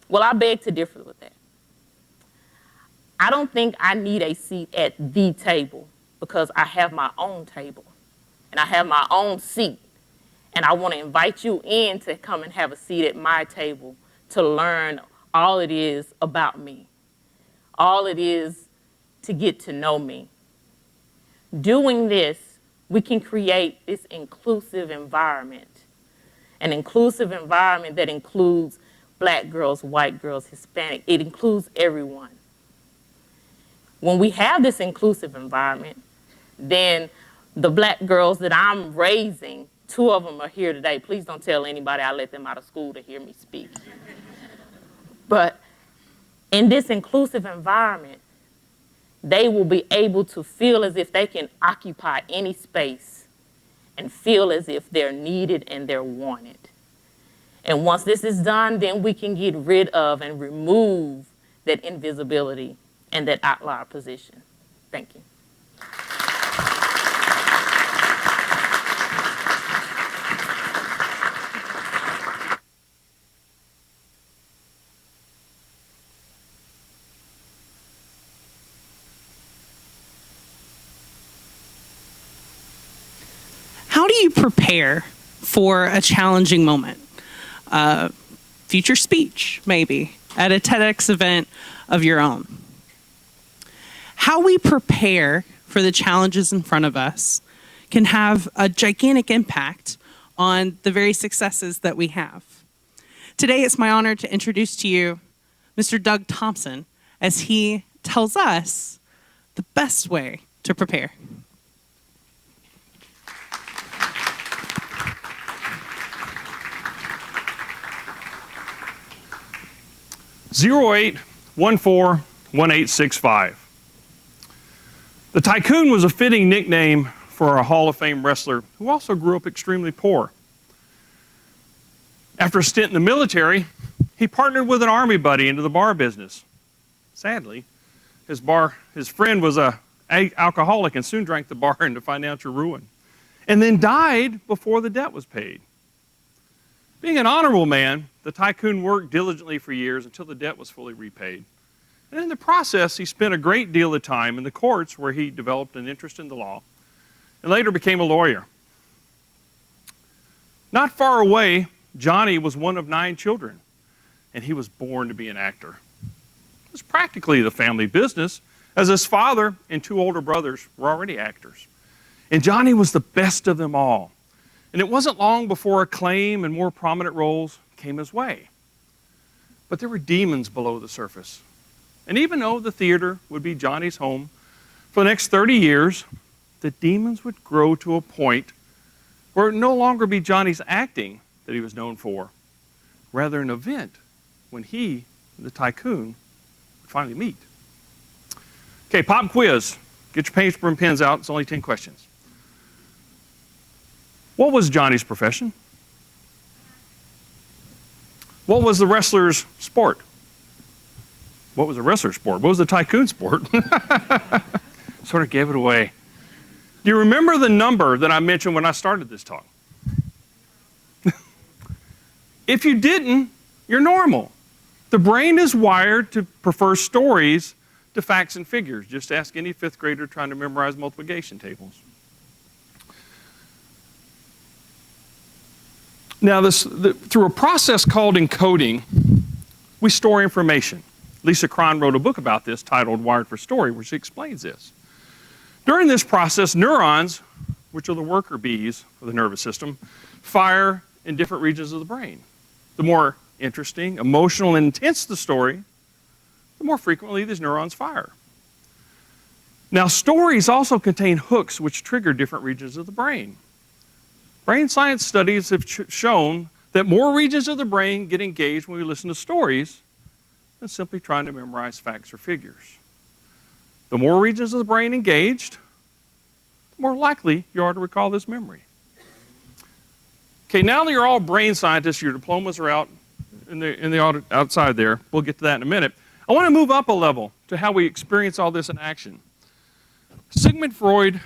Well, I beg to differ with that. I don't think I need a seat at the table because I have my own table and I have my own seat, and I want to invite you in to come and have a seat at my table to learn all it is about me, all it is to get to know me. Doing this, we can create this inclusive environment, an inclusive environment that includes Black girls, white girls, Hispanic. It includes everyone. When we have this inclusive environment, then the Black girls that I'm raising, 2 of them are here today. Please don't tell anybody I let them out of school to hear me speak. But in this inclusive environment, they will be able to feel as if they can occupy any space and feel as if they're needed and they're wanted. And once this is done, then we can get rid of and remove that invisibility and that outlier position. Thank you. How do you prepare for a challenging moment? Future speech, maybe, at a TEDx event of your own. How we prepare for the challenges in front of us can have a gigantic impact on the very successes that we have. Today, it's my honor to introduce to you Mr. Doug Thompson as he tells us the best way to prepare. (08141865). The Tycoon was a fitting nickname for a Hall of Fame wrestler who also grew up extremely poor. After a stint in the military, he partnered with an army buddy into the bar business. Sadly, his friend was an alcoholic and soon drank the bar into financial ruin, and then died before the debt was paid. Being an honorable man, the Tycoon worked diligently for years until the debt was fully repaid. And in the process, he spent a great deal of time in the courts where he developed an interest in the law and later became a lawyer. Not far away, Johnny was one of 9 children, and he was born to be an actor. It was practically the family business, as his father and 2 older brothers were already actors. And Johnny was the best of them all. And it wasn't long before acclaim and more prominent roles came his way. But there were demons below the surface. And even though the theater would be Johnny's home for the next 30 years, the demons would grow to a point where it would no longer be Johnny's acting that he was known for, rather an event when he and the Tycoon would finally meet. Okay, pop quiz. Get your paper and pens out. It's only 10 questions. What was Johnny's profession? What was the wrestler's sport? What was the wrestler's sport? What was the Tycoon sport? Sort of gave it away. Do you remember the number that I mentioned when I started this talk? If you didn't, you're normal. The brain is wired to prefer stories to facts and figures. Just ask any 5th grader trying to memorize multiplication tables. Now, through a process called encoding, we store information. Lisa Cron wrote a book about this titled Wired for Story, where she explains this. During this process, neurons, which are the worker bees of the nervous system, fire in different regions of the brain. The more interesting, emotional, and intense the story, the more frequently these neurons fire. Now, stories also contain hooks which trigger different regions of the brain. Brain science studies have shown that more regions of the brain get engaged when we listen to stories than simply trying to memorize facts or figures. The more regions of the brain engaged, the more likely you are to recall this memory. Okay, now that you're all brain scientists, your diplomas are out in the outside there. We'll get to that in a minute. I want to move up a level to how we experience all this in action. Sigmund Freud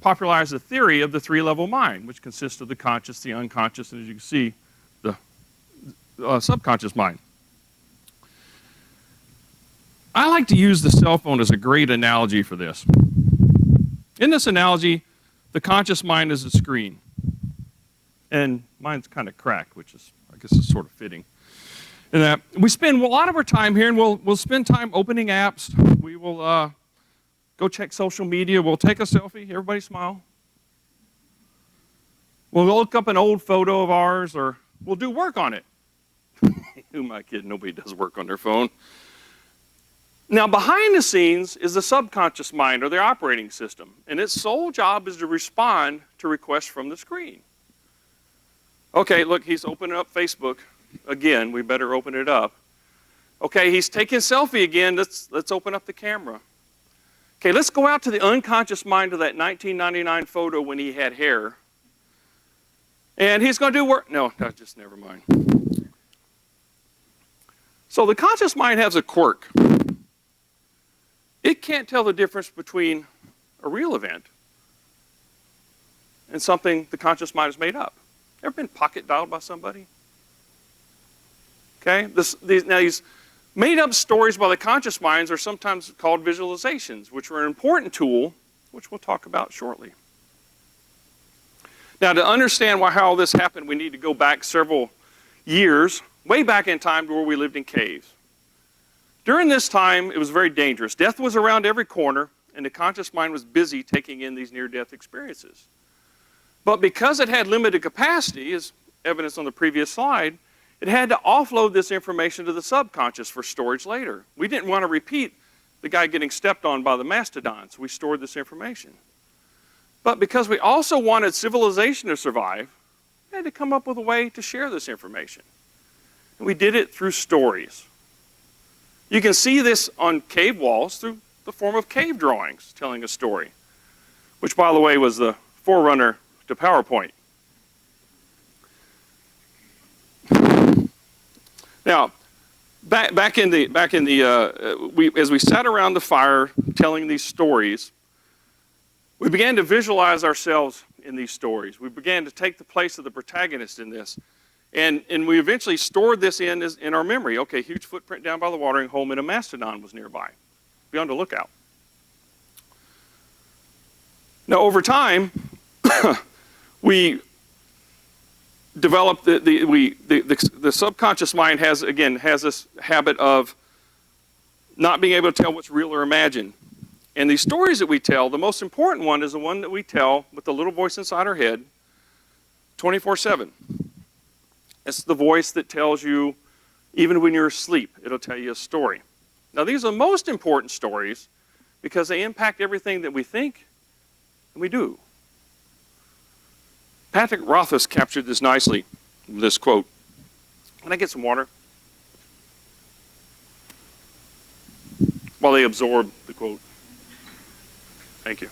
popularized the theory of the three-level mind, which consists of the conscious, the unconscious, and as you can see, the subconscious mind. I like to use the cell phone as a great analogy for this. In this analogy, the conscious mind is a screen. And mine's kind of cracked, which is, I guess, is sort of fitting. And that we spend a lot of our time here, and we'll spend time opening apps. We will go check social media. We'll take a selfie. Everybody smile. We'll look up an old photo of ours, or we'll do work on it. Who am I kidding? Nobody does work on their phone. Now, behind the scenes is the subconscious mind, or the operating system, and its sole job is to respond to requests from the screen. Okay, look, he's opening up Facebook again. We better open it up. Okay, he's taking a selfie again. Let's open up the camera. Okay, let's go out to the unconscious mind of that 1999 photo when he had hair. And he's going to do work. No, just never mind. So the conscious mind has a quirk. It can't tell the difference between a real event and something the conscious mind has made up. Ever been pocket dialed by somebody? Okay, now these made-up stories by the conscious minds are sometimes called visualizations, which are an important tool, which we'll talk about shortly. Now, to understand how all this happened, we need to go back several years, way back in time to where we lived in caves. During this time, it was very dangerous. Death was around every corner, and the conscious mind was busy taking in these near-death experiences. But because it had limited capacity, as evidenced on the previous slide, it had to offload this information to the subconscious for storage later. We didn't want to repeat the guy getting stepped on by the mastodons. We stored this information. But because we also wanted civilization to survive, we had to come up with a way to share this information. And we did it through stories. You can see this on cave walls through the form of cave drawings telling a story, which, by the way, was the forerunner to PowerPoint. Now, as we sat around the fire telling these stories, we began to visualize ourselves in these stories. We began to take the place of the protagonist in this. And we eventually stored this in our memory. Okay, huge footprint down by the watering hole, and a mastodon was nearby. Be on the lookout. Now, over time, we developed the subconscious mind has this habit of not being able to tell what's real or imagined. And these stories that we tell, the most important one is the one that we tell with the little voice inside our head 24/7. It's the voice that tells you, even when you're asleep, it'll tell you a story. Now, these are the most important stories because they impact everything that we think and we do. Patrick Rothfuss captured this nicely with this quote. Can I get some water? While they absorb the quote. Thank you.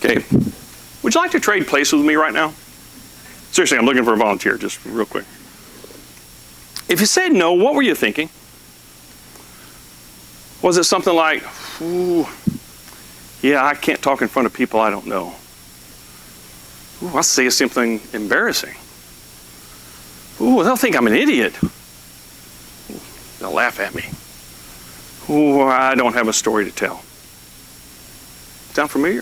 Okay. Would you like to trade places with me right now? Seriously, I'm looking for a volunteer, just real quick. If you said no, what were you thinking? Was it something like, ooh, yeah, I can't talk in front of people I don't know. Ooh, I'll say something embarrassing. Ooh, they'll think I'm an idiot. Ooh, they'll laugh at me. Ooh, I don't have a story to tell. Sound familiar?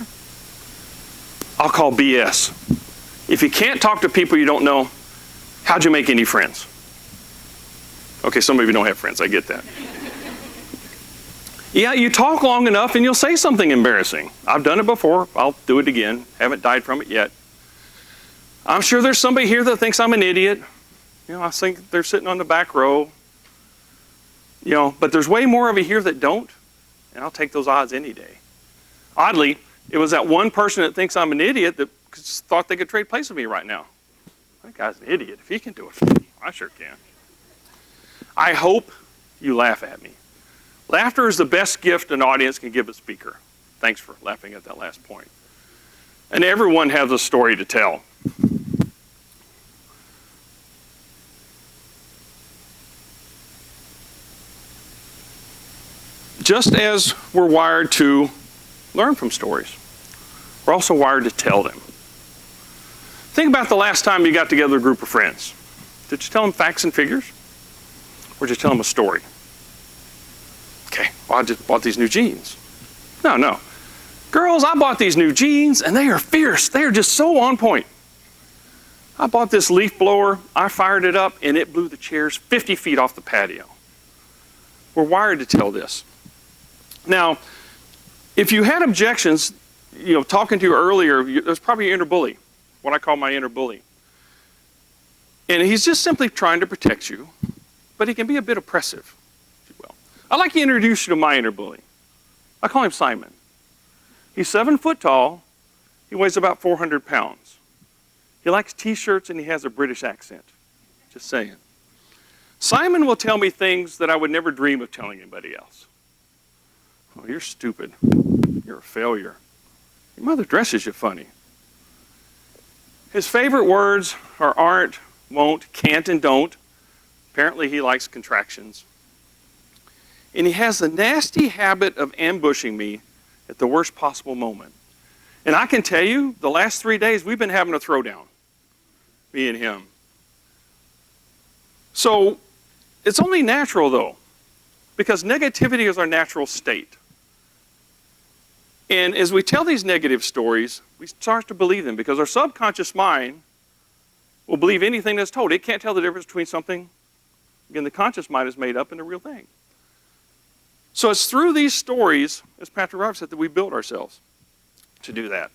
I'll call BS. If you can't talk to people you don't know, how'd you make any friends? Okay, some of you don't have friends, I get that. Yeah, you talk long enough and you'll say something embarrassing. I've done it before, I'll do it again. Haven't died from it yet. I'm sure there's somebody here that thinks I'm an idiot. You know, I think they're sitting on the back row. You know, but there's way more of you here that don't, and I'll take those odds any day. Oddly, it was that one person that thinks I'm an idiot that thought they could trade places with me right now. That guy's an idiot. If he can do it, I sure can. I hope you laugh at me. Laughter is the best gift an audience can give a speaker. Thanks for laughing at that last point. And everyone has a story to tell. Just as we're wired to learn from stories, we're also wired to tell them. Think about the last time you got together a group of friends. Did you tell them facts and figures? Or did you tell them a story? Okay, well, I just bought these new jeans. No. Girls, I bought these new jeans and they are fierce. They are just so on point. I bought this leaf blower, I fired it up, and it blew the chairs 50 feet off the patio. We're wired to tell this. Now, if you had objections, you know, talking to you earlier, there's probably your inner bully, what I call my inner bully. And he's just simply trying to protect you, but he can be a bit oppressive, if you will. I'd like to introduce you to my inner bully. I call him Simon. He's 7 foot tall. He weighs about 400 pounds. He likes t-shirts and he has a British accent. Just saying. Simon will tell me things that I would never dream of telling anybody else. Oh, you're stupid. You're a failure. Your mother dresses you funny. His favorite words are aren't, won't, can't, and don't. Apparently he likes contractions. And he has the nasty habit of ambushing me at the worst possible moment. And I can tell you, the last 3 days we've been having a throwdown, me and him. So it's only natural though, because negativity is our natural state. And as we tell these negative stories, we start to believe them because our subconscious mind will believe anything that's told. It can't tell the difference between something, again, the conscious mind is made up, and the real thing. So it's through these stories, as Patrick Roberts said, that we build ourselves to do that.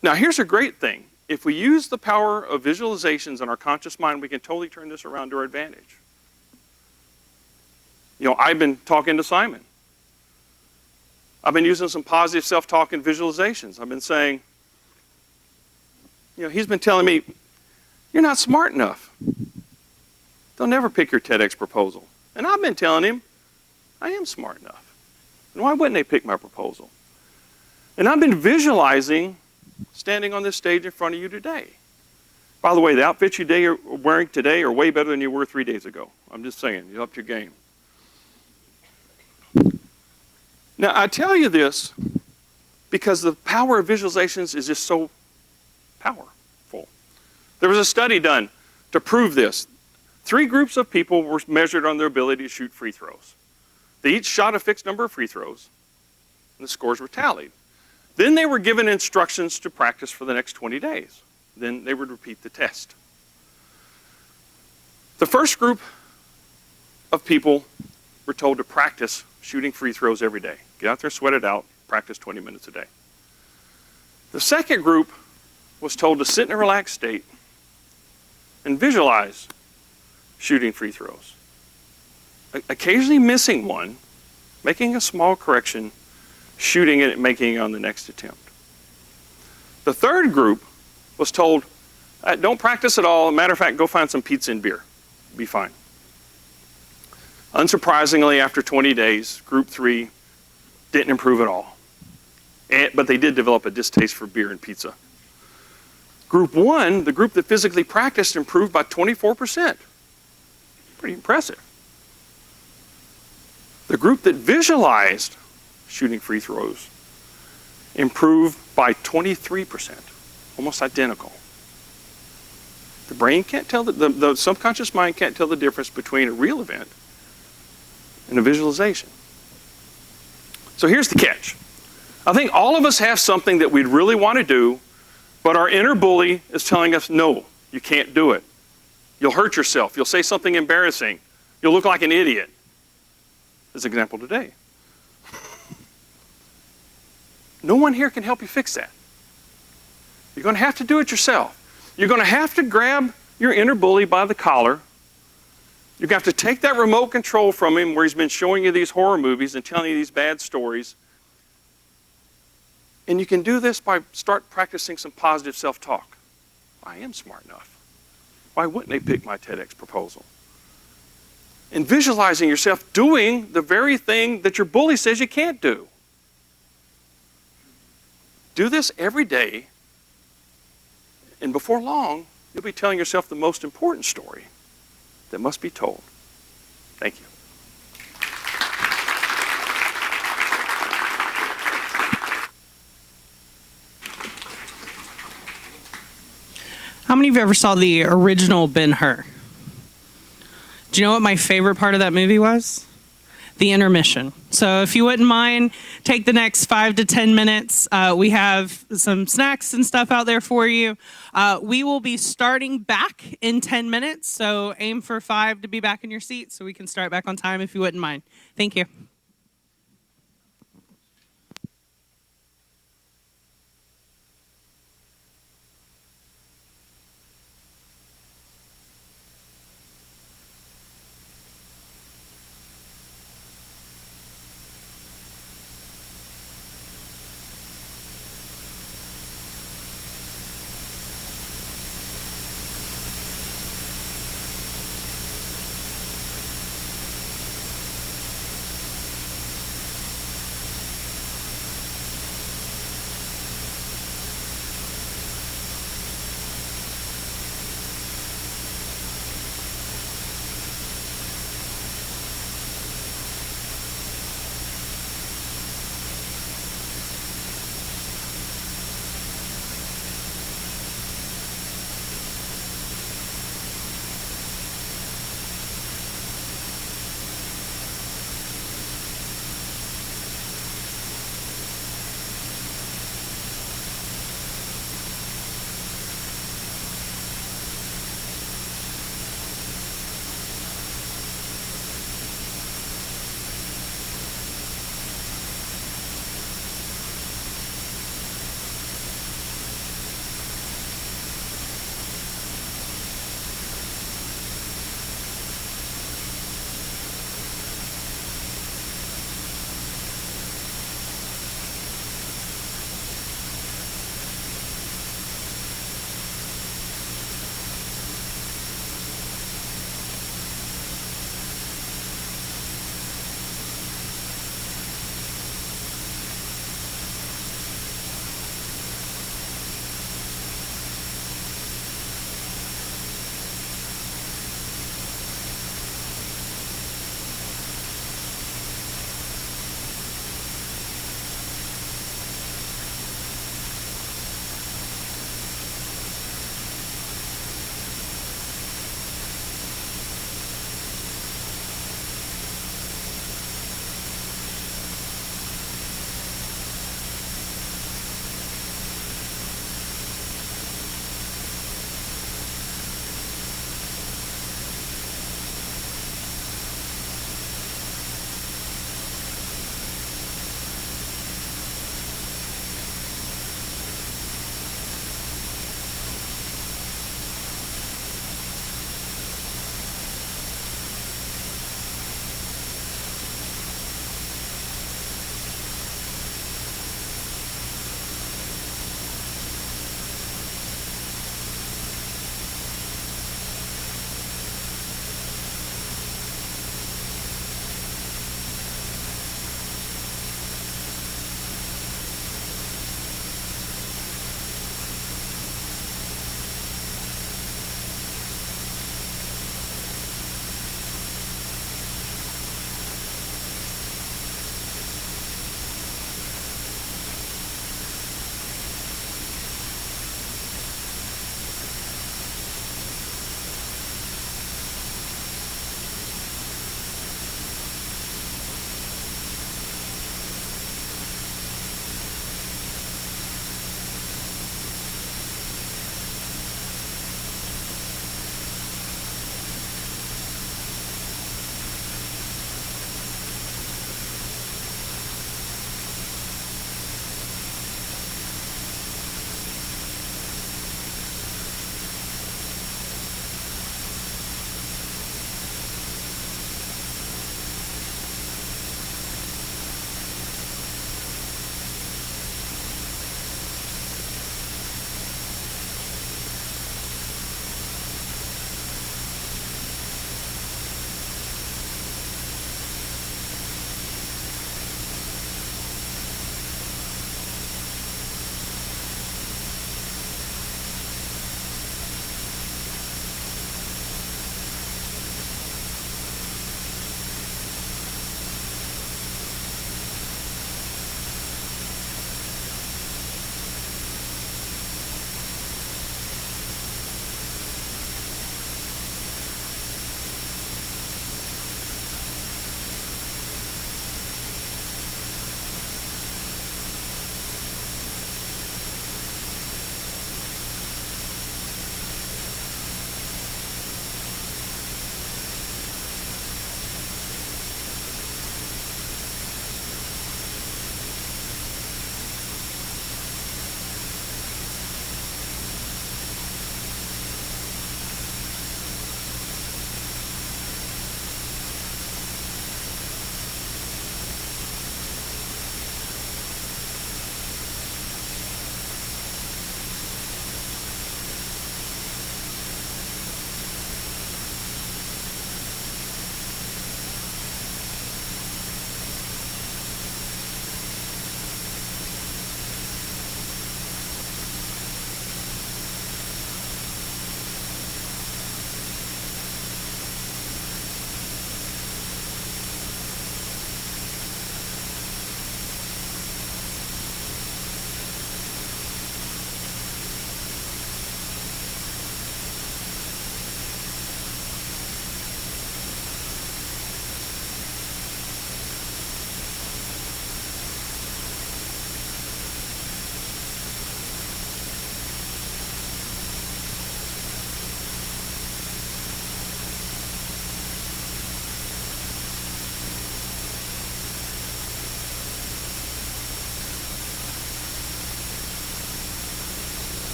Now here's a great thing. If we use the power of visualizations in our conscious mind, we can totally turn this around to our advantage. You know, I've been talking to Simon. I've been using some positive self-talk and visualizations. I've been saying, you know, he's been telling me, you're not smart enough. They'll never pick your TEDx proposal. And I've been telling him, I am smart enough. And why wouldn't they pick my proposal? And I've been visualizing standing on this stage in front of you today. By the way, the outfits you're wearing today are way better than you were 3 days ago. I'm just saying, you upped your game. Now, I tell you this because the power of visualizations is just so powerful. There was a study done to prove this. 3 groups of people were measured on their ability to shoot free throws. They each shot a fixed number of free throws, and the scores were tallied. Then they were given instructions to practice for the next 20 days. Then they would repeat the test. The first group of people were told to practice shooting free throws every day. Get out there, sweat it out, practice 20 minutes a day. The second group was told to sit in a relaxed state and visualize shooting free throws. Occasionally missing one, making a small correction, shooting it and making it on the next attempt. The third group was told, don't practice at all. As a matter of fact, go find some pizza and beer. Be fine. Unsurprisingly, after 20 days, group 3 didn't improve at all. But they did develop a distaste for beer and pizza. Group 1, the group that physically practiced, improved by 24%. Pretty impressive. The group that visualized shooting free throws improved by 23%, almost identical. The brain can't tell, the subconscious mind can't tell the difference between a real event and a visualization. So here's the catch. I think all of us have something that we'd really want to do, but our inner bully is telling us, no, you can't do it. You'll hurt yourself. You'll say something embarrassing. You'll look like an idiot. This example today. No one here can help you fix that. You're going to have to do it yourself. You're going to have to grab your inner bully by the collar. You're going to have to take that remote control from him where he's been showing you these horror movies and telling you these bad stories. And you can do this by start practicing some positive self-talk. I am smart enough. Why wouldn't they pick my TEDx proposal? And visualizing yourself doing the very thing that your bully says you can't do. Do this every day, and before long, you'll be telling yourself the most important story that must be told. Thank you. How many of you ever saw the original Ben-Hur? Do you know what my favorite part of that movie was? The intermission. So if you wouldn't mind, take the next 5 to 10 minutes. We have some snacks and stuff out there for you. We will be starting back in 10 minutes, so aim for 5 to be back in your seat so we can start back on time if you wouldn't mind. Thank you.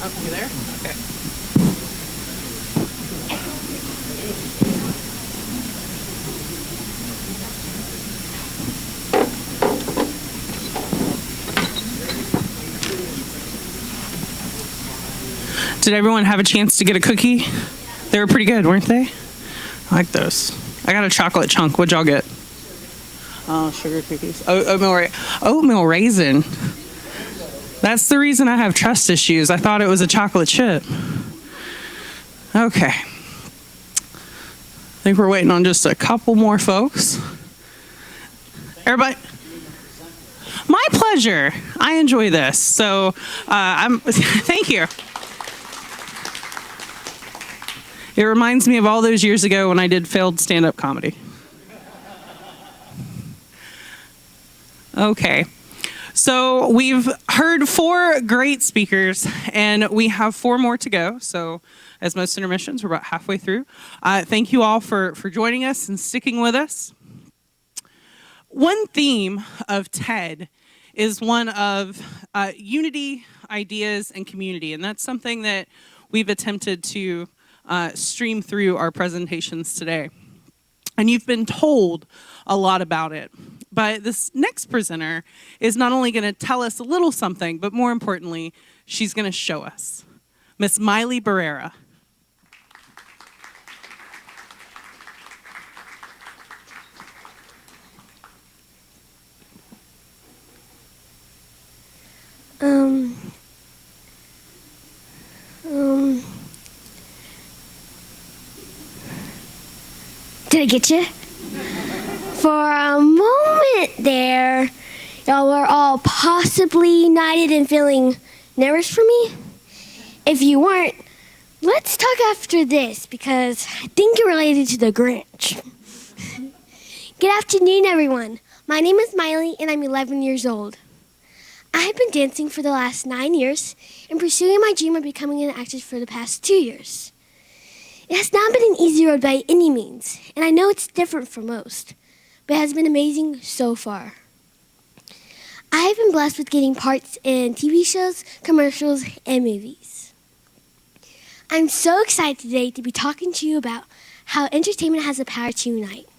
Oh, you there? Okay. Did everyone have a chance to get a cookie? They were pretty good, weren't they? I like those. I got a chocolate chunk. What'd y'all get? Oh, sugar cookies. Oatmeal raisin. That's the reason I have trust issues. I thought it was a chocolate chip. Okay. I think we're waiting on just a couple more folks. Everybody? My pleasure. I enjoy this. So thank you. It reminds me of all those years ago when I did failed stand-up comedy. Okay. So we've heard 4 great speakers, and we have 4 more to go. So as most intermissions, we're about halfway through. Thank you all for joining us and sticking with us. One theme of TED is one of unity, ideas, and community. And that's something that we've attempted to stream through our presentations today. And you've been told a lot about it. But this next presenter is not only going to tell us a little something, but more importantly, she's going to show us. Miss Miley Barrera. Did I get you? For a moment there, y'all were all possibly united and feeling nervous for me. If you weren't, let's talk after this because I think you're related to the Grinch. Good afternoon, everyone. My name is Miley, and I'm 11 years old. I have been dancing for the last 9 years and pursuing my dream of becoming an actress for the past 2 years. It has not been an easy road by any means, and I know it's different for most, but it has been amazing so far. I have been blessed with getting parts in TV shows, commercials, and movies. I'm so excited today to be talking to you about how entertainment has the power to unite.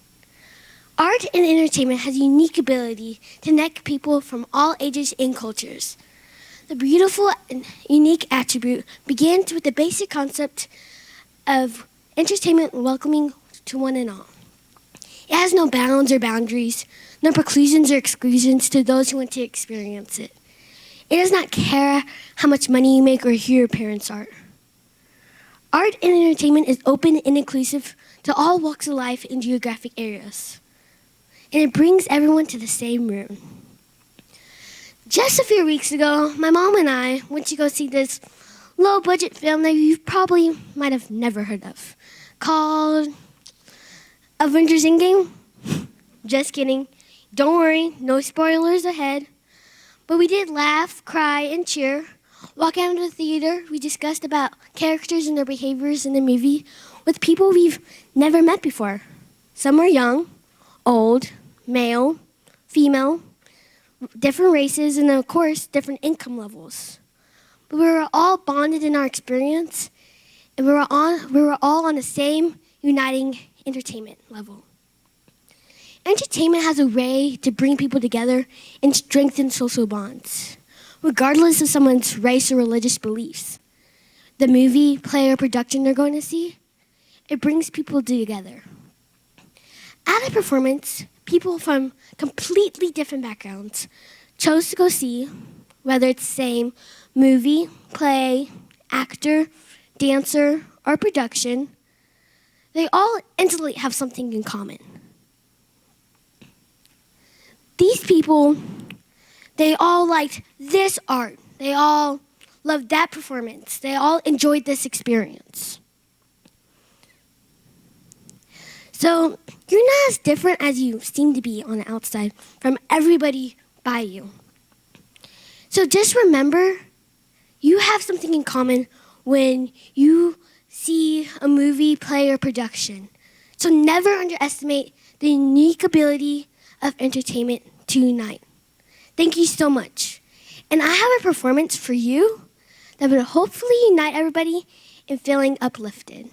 Art and entertainment has a unique ability to connect people from all ages and cultures. The beautiful and unique attribute begins with the basic concept of entertainment welcoming to one and all. It has no bounds or boundaries, no preclusions or exclusions to those who want to experience it. It does not care how much money you make or who your parents are. Art and entertainment is open and inclusive to all walks of life and geographic areas. And it brings everyone to the same room. Just a few weeks ago, my mom and I went to go see this low-budget film that you probably might have never heard of, called Avengers Endgame. Just kidding. Don't worry, no spoilers ahead. But we did laugh, cry, and cheer. Walking out of the theater, we discussed about characters and their behaviors in the movie with people we've never met before. Some were young, old, male, female, different races, and of course, different income levels. But we were all bonded in our experience, and we were all on the same uniting entertainment level. Entertainment has a way to bring people together and strengthen social bonds, regardless of someone's race or religious beliefs. The movie, play, or production they're going to see, it brings people together. At a performance, people from completely different backgrounds chose to go see, whether it's the same movie, play, actor, dancer, or production. They all instantly have something in common. These people, they all liked this art. They all loved that performance. They all enjoyed this experience. So you're not as different as you seem to be on the outside from everybody by you. So just remember, you have something in common when you see a movie, play, or production. So never underestimate the unique ability of entertainment to unite. Thank you so much. And I have a performance for you that would hopefully unite everybody in feeling uplifted.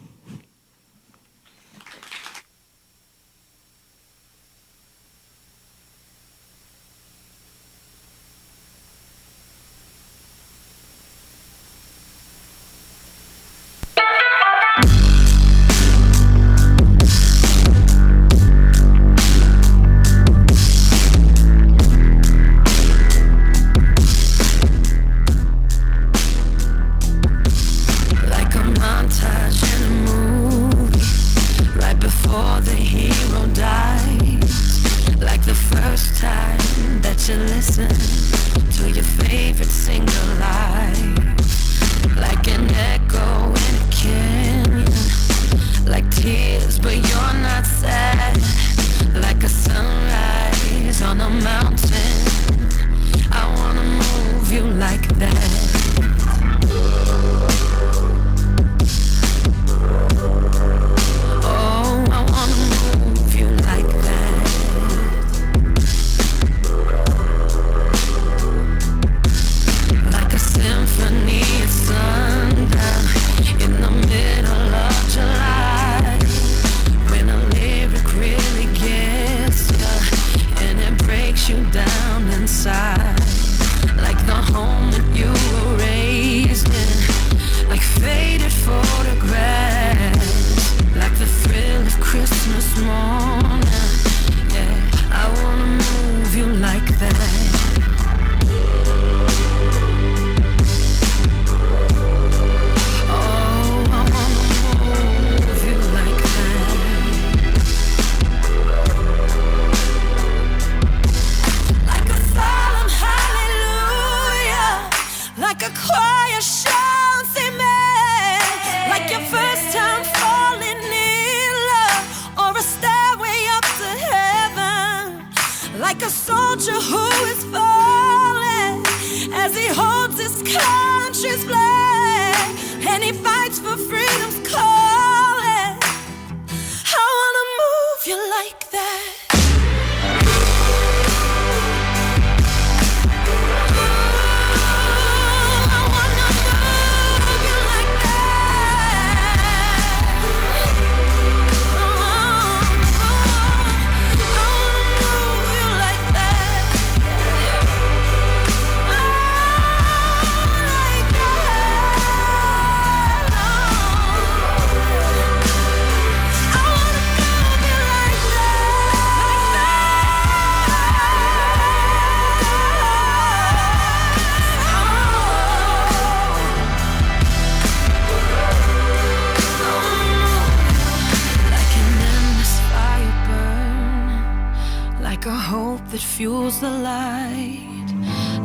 fuels the light,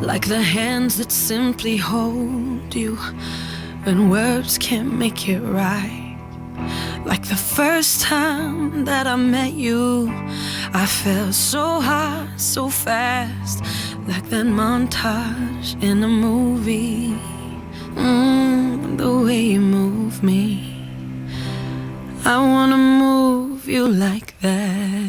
like the hands that simply hold you when words can't make it right. Like the first time that I met you, I felt so high, so fast, like that montage in a movie. The way you move me, I wanna move you like that.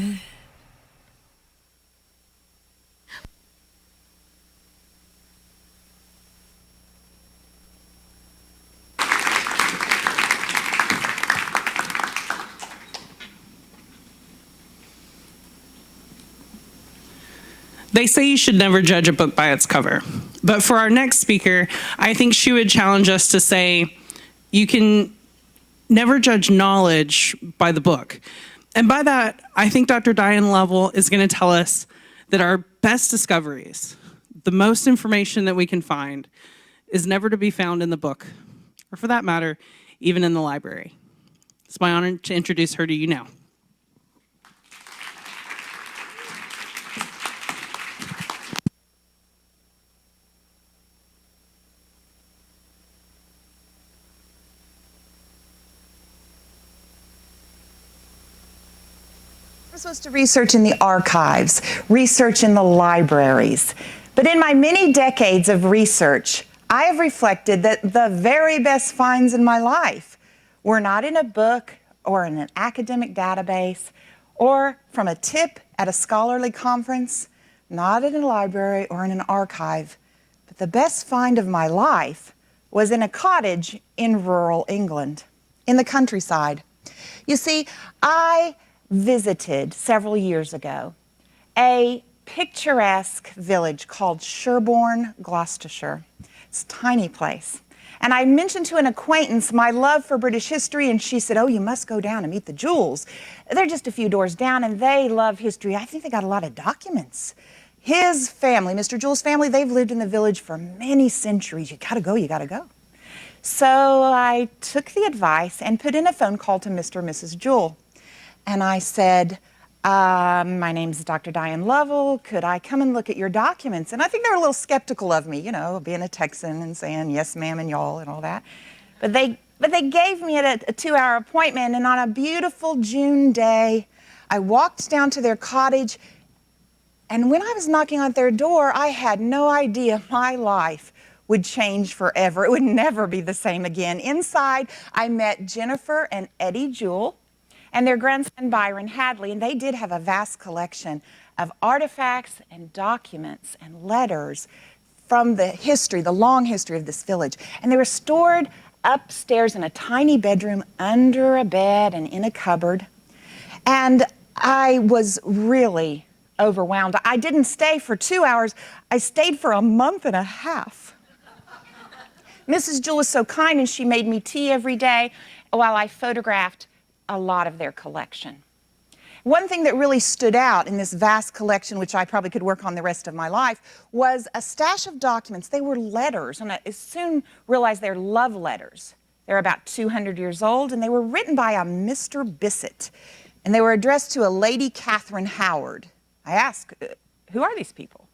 They say you should never judge a book by its cover. But for our next speaker, I think she would challenge us to say, you can never judge knowledge by the book. And by that, I think Dr. Diane Lovell is going to tell us that our best discoveries, the most information that we can find, is never to be found in the book, or for that matter, even in the library. It's my honor to introduce her to you now. We're supposed to research in the archives, research in the libraries. But in my many decades of research, I have reflected that the very best finds in my life were not in a book or in an academic database or from a tip at a scholarly conference, not in a library or in an archive. But the best find of my life was in a cottage in rural England, in the countryside. You see, I visited several years ago a picturesque village called Sherborne, Gloucestershire. It's a tiny place. And I mentioned to an acquaintance my love for British history, and she said, oh, you must go down and meet the Jewells. They're just a few doors down, and they love history. I think they got a lot of documents. His family, Mr. Jewell's family, they've lived in the village for many centuries. You gotta go, you gotta go. So I took the advice and put in a phone call to Mr. and Mrs. Jewell. And I said, my name's Dr. Diane Lovell. Could I come and look at your documents? And I think they were a little skeptical of me, you know, being a Texan and saying yes, ma'am, and y'all and all that. But they gave me a 2-hour appointment, and on a beautiful June day, I walked down to their cottage, and when I was knocking on their door, I had no idea my life would change forever. It would never be the same again. Inside, I met Jennifer and Eddie Jewell and their grandson Byron Hadley, and they did have a vast collection of artifacts and documents and letters from the history, the long history of this village. And they were stored upstairs in a tiny bedroom under a bed and in a cupboard. And I was really overwhelmed. I didn't stay for 2 hours. I stayed for a month and a half. Mrs. Jewell was so kind, and she made me tea every day while I photographed a lot of their collection. One thing that really stood out in this vast collection, which I probably could work on the rest of my life, was a stash of documents. They were letters, and I soon realized they're love letters. They're about 200 years old, and they were written by a Mr. Bissett, and they were addressed to a Lady Catherine Howard. I asked, who are these people?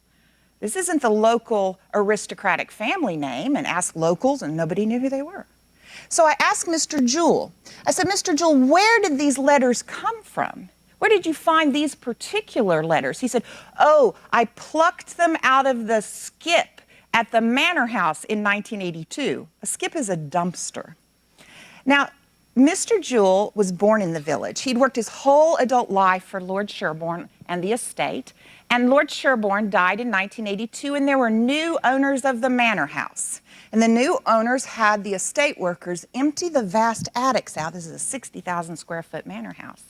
This isn't the local aristocratic family name, and asked locals, and nobody knew who they were. So I asked Mr. Jewell, I said, Mr. Jewell, where did these letters come from? Where did you find these particular letters? He said, oh, I plucked them out of the skip at the manor house in 1982. A skip is a dumpster. Now, Mr. Jewell was born in the village. He'd worked his whole adult life for Lord Sherborne and the estate, and Lord Sherborne died in 1982, and there were new owners of the manor house. And the new owners had the estate workers empty the vast attics out. This is a 60,000 square foot manor house.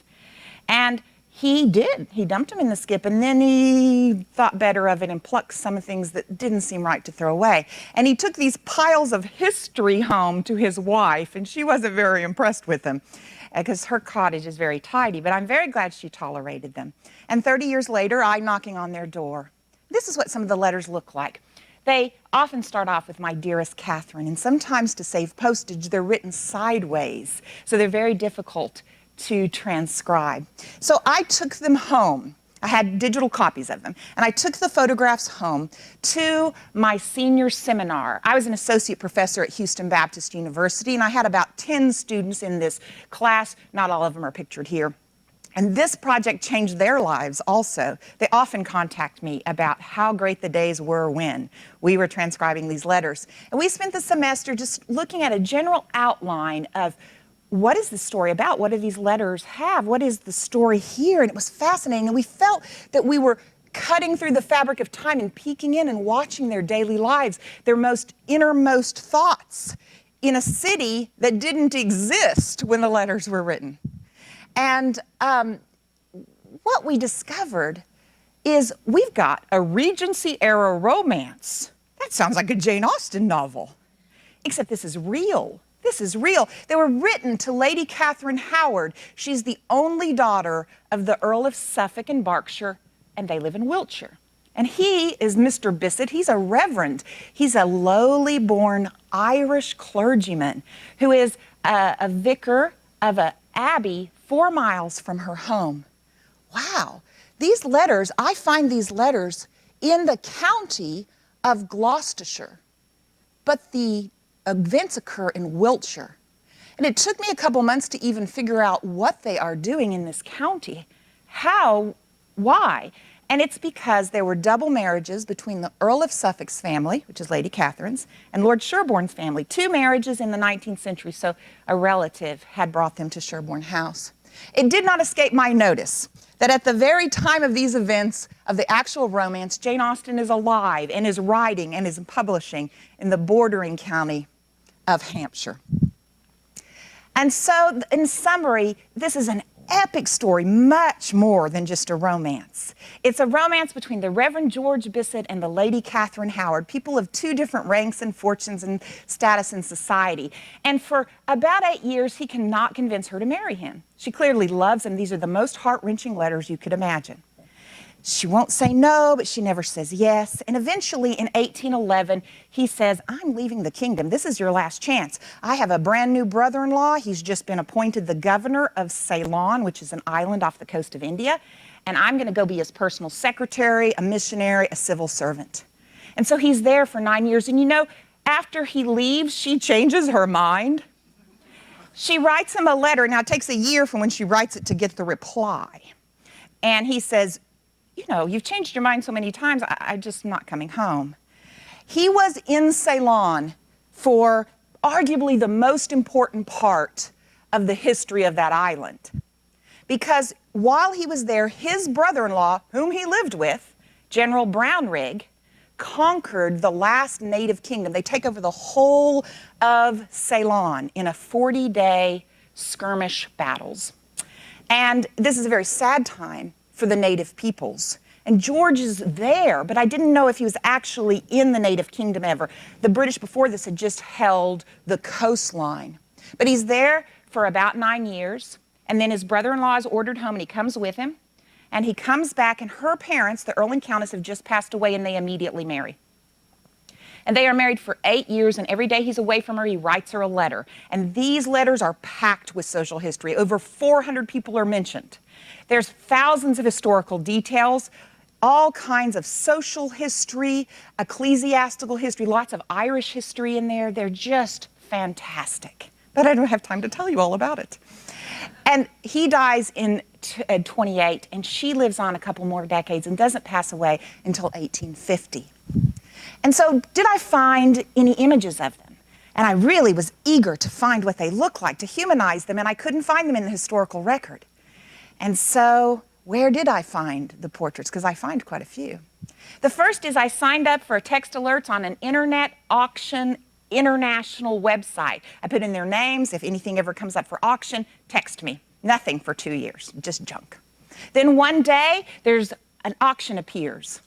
And he did. He dumped them in the skip, and then he thought better of it and plucked some things that didn't seem right to throw away. And he took these piles of history home to his wife, and she wasn't very impressed with them because her cottage is very tidy, but I'm very glad she tolerated them. And 30 years later, I'm knocking on their door. This is what some of the letters look like. They often start off with, my dearest Catherine, and sometimes to save postage, they're written sideways, so they're very difficult to transcribe. So I took them home. I had digital copies of them, and I took the photographs home to my senior seminar. I was an associate professor at Houston Baptist University, and I had about 10 students in this class. Not all of them are pictured here. And this project changed their lives also. They often contact me about how great the days were when we were transcribing these letters. And we spent the semester just looking at a general outline of what is the story about? What do these letters have? What is the story here? And it was fascinating. And we felt that we were cutting through the fabric of time and peeking in and watching their daily lives, their most innermost thoughts in a city that didn't exist when the letters were written. And what we discovered is we've got a Regency-era romance. That sounds like a Jane Austen novel, except this is real. This is real. They were written to Lady Catherine Howard. She's the only daughter of the Earl of Suffolk and Berkshire, and they live in Wiltshire. And he is Mr. Bissett. He's a reverend. He's a lowly born Irish clergyman who is a vicar of an abbey 4 miles from her home. Wow. These letters, I find these letters in the county of Gloucestershire, but the events occur in Wiltshire. And it took me a couple months to even figure out what they are doing in this county. How, why? And it's because there were double marriages between the Earl of Suffolk's family, which is Lady Catherine's, and Lord Sherborne's family. 2 marriages in the 19th century, so a relative had brought them to Sherborne House. It did not escape my notice that at the very time of these events of the actual romance, Jane Austen is alive and is writing and is publishing in the bordering county of Hampshire. And so, in summary, this is an epic story, much more than just a romance. It's a romance between the Reverend George Bissett and the Lady Catherine Howard, people of two different ranks and fortunes and status in society. And for about 8 years, he cannot convince her to marry him. She clearly loves him. These are the most heart-wrenching letters you could imagine. She won't say no, but she never says yes. And eventually, in 1811, he says, I'm leaving the kingdom. This is your last chance. I have a brand new brother-in-law. He's just been appointed the governor of Ceylon, which is an island off the coast of India. And I'm going to go be his personal secretary, a missionary, a civil servant. And so he's there for 9 years. And you know, after he leaves, she changes her mind. She writes him a letter. Now, it takes a year from when she writes it to get the reply. And he says, you know, you've changed your mind so many times, I'm just not coming home. He was in Ceylon for arguably the most important part of the history of that island. Because while he was there, his brother-in-law, whom he lived with, General Brownrigg, conquered the last native kingdom. They take over the whole of Ceylon in a 40-day skirmish battles. And this is a very sad time for the native peoples. And George is there, but I didn't know if he was actually in the native kingdom ever. The British before this had just held the coastline. But he's there for about 9 years, and then his brother-in-law is ordered home, and he comes with him. And he comes back, and her parents, the Earl and Countess, have just passed away, and they immediately marry. And they are married for 8 years, and every day he's away from her, he writes her a letter. And these letters are packed with social history. Over 400 people are mentioned. There's thousands of historical details, all kinds of social history, ecclesiastical history, lots of Irish history in there. They're just fantastic. But I don't have time to tell you all about it. And he dies in 28, and she lives on a couple more decades and doesn't pass away until 1850. And so did I find any images of them? And I really was eager to find what they look like, to humanize them, and I couldn't find them in the historical record. And so where did I find the portraits? Because I find quite a few. The first is I signed up for text alerts on an internet auction international website. I put in their names. If anything ever comes up for auction, text me. Nothing for 2 years, just junk. Then one day, there's an auction appears.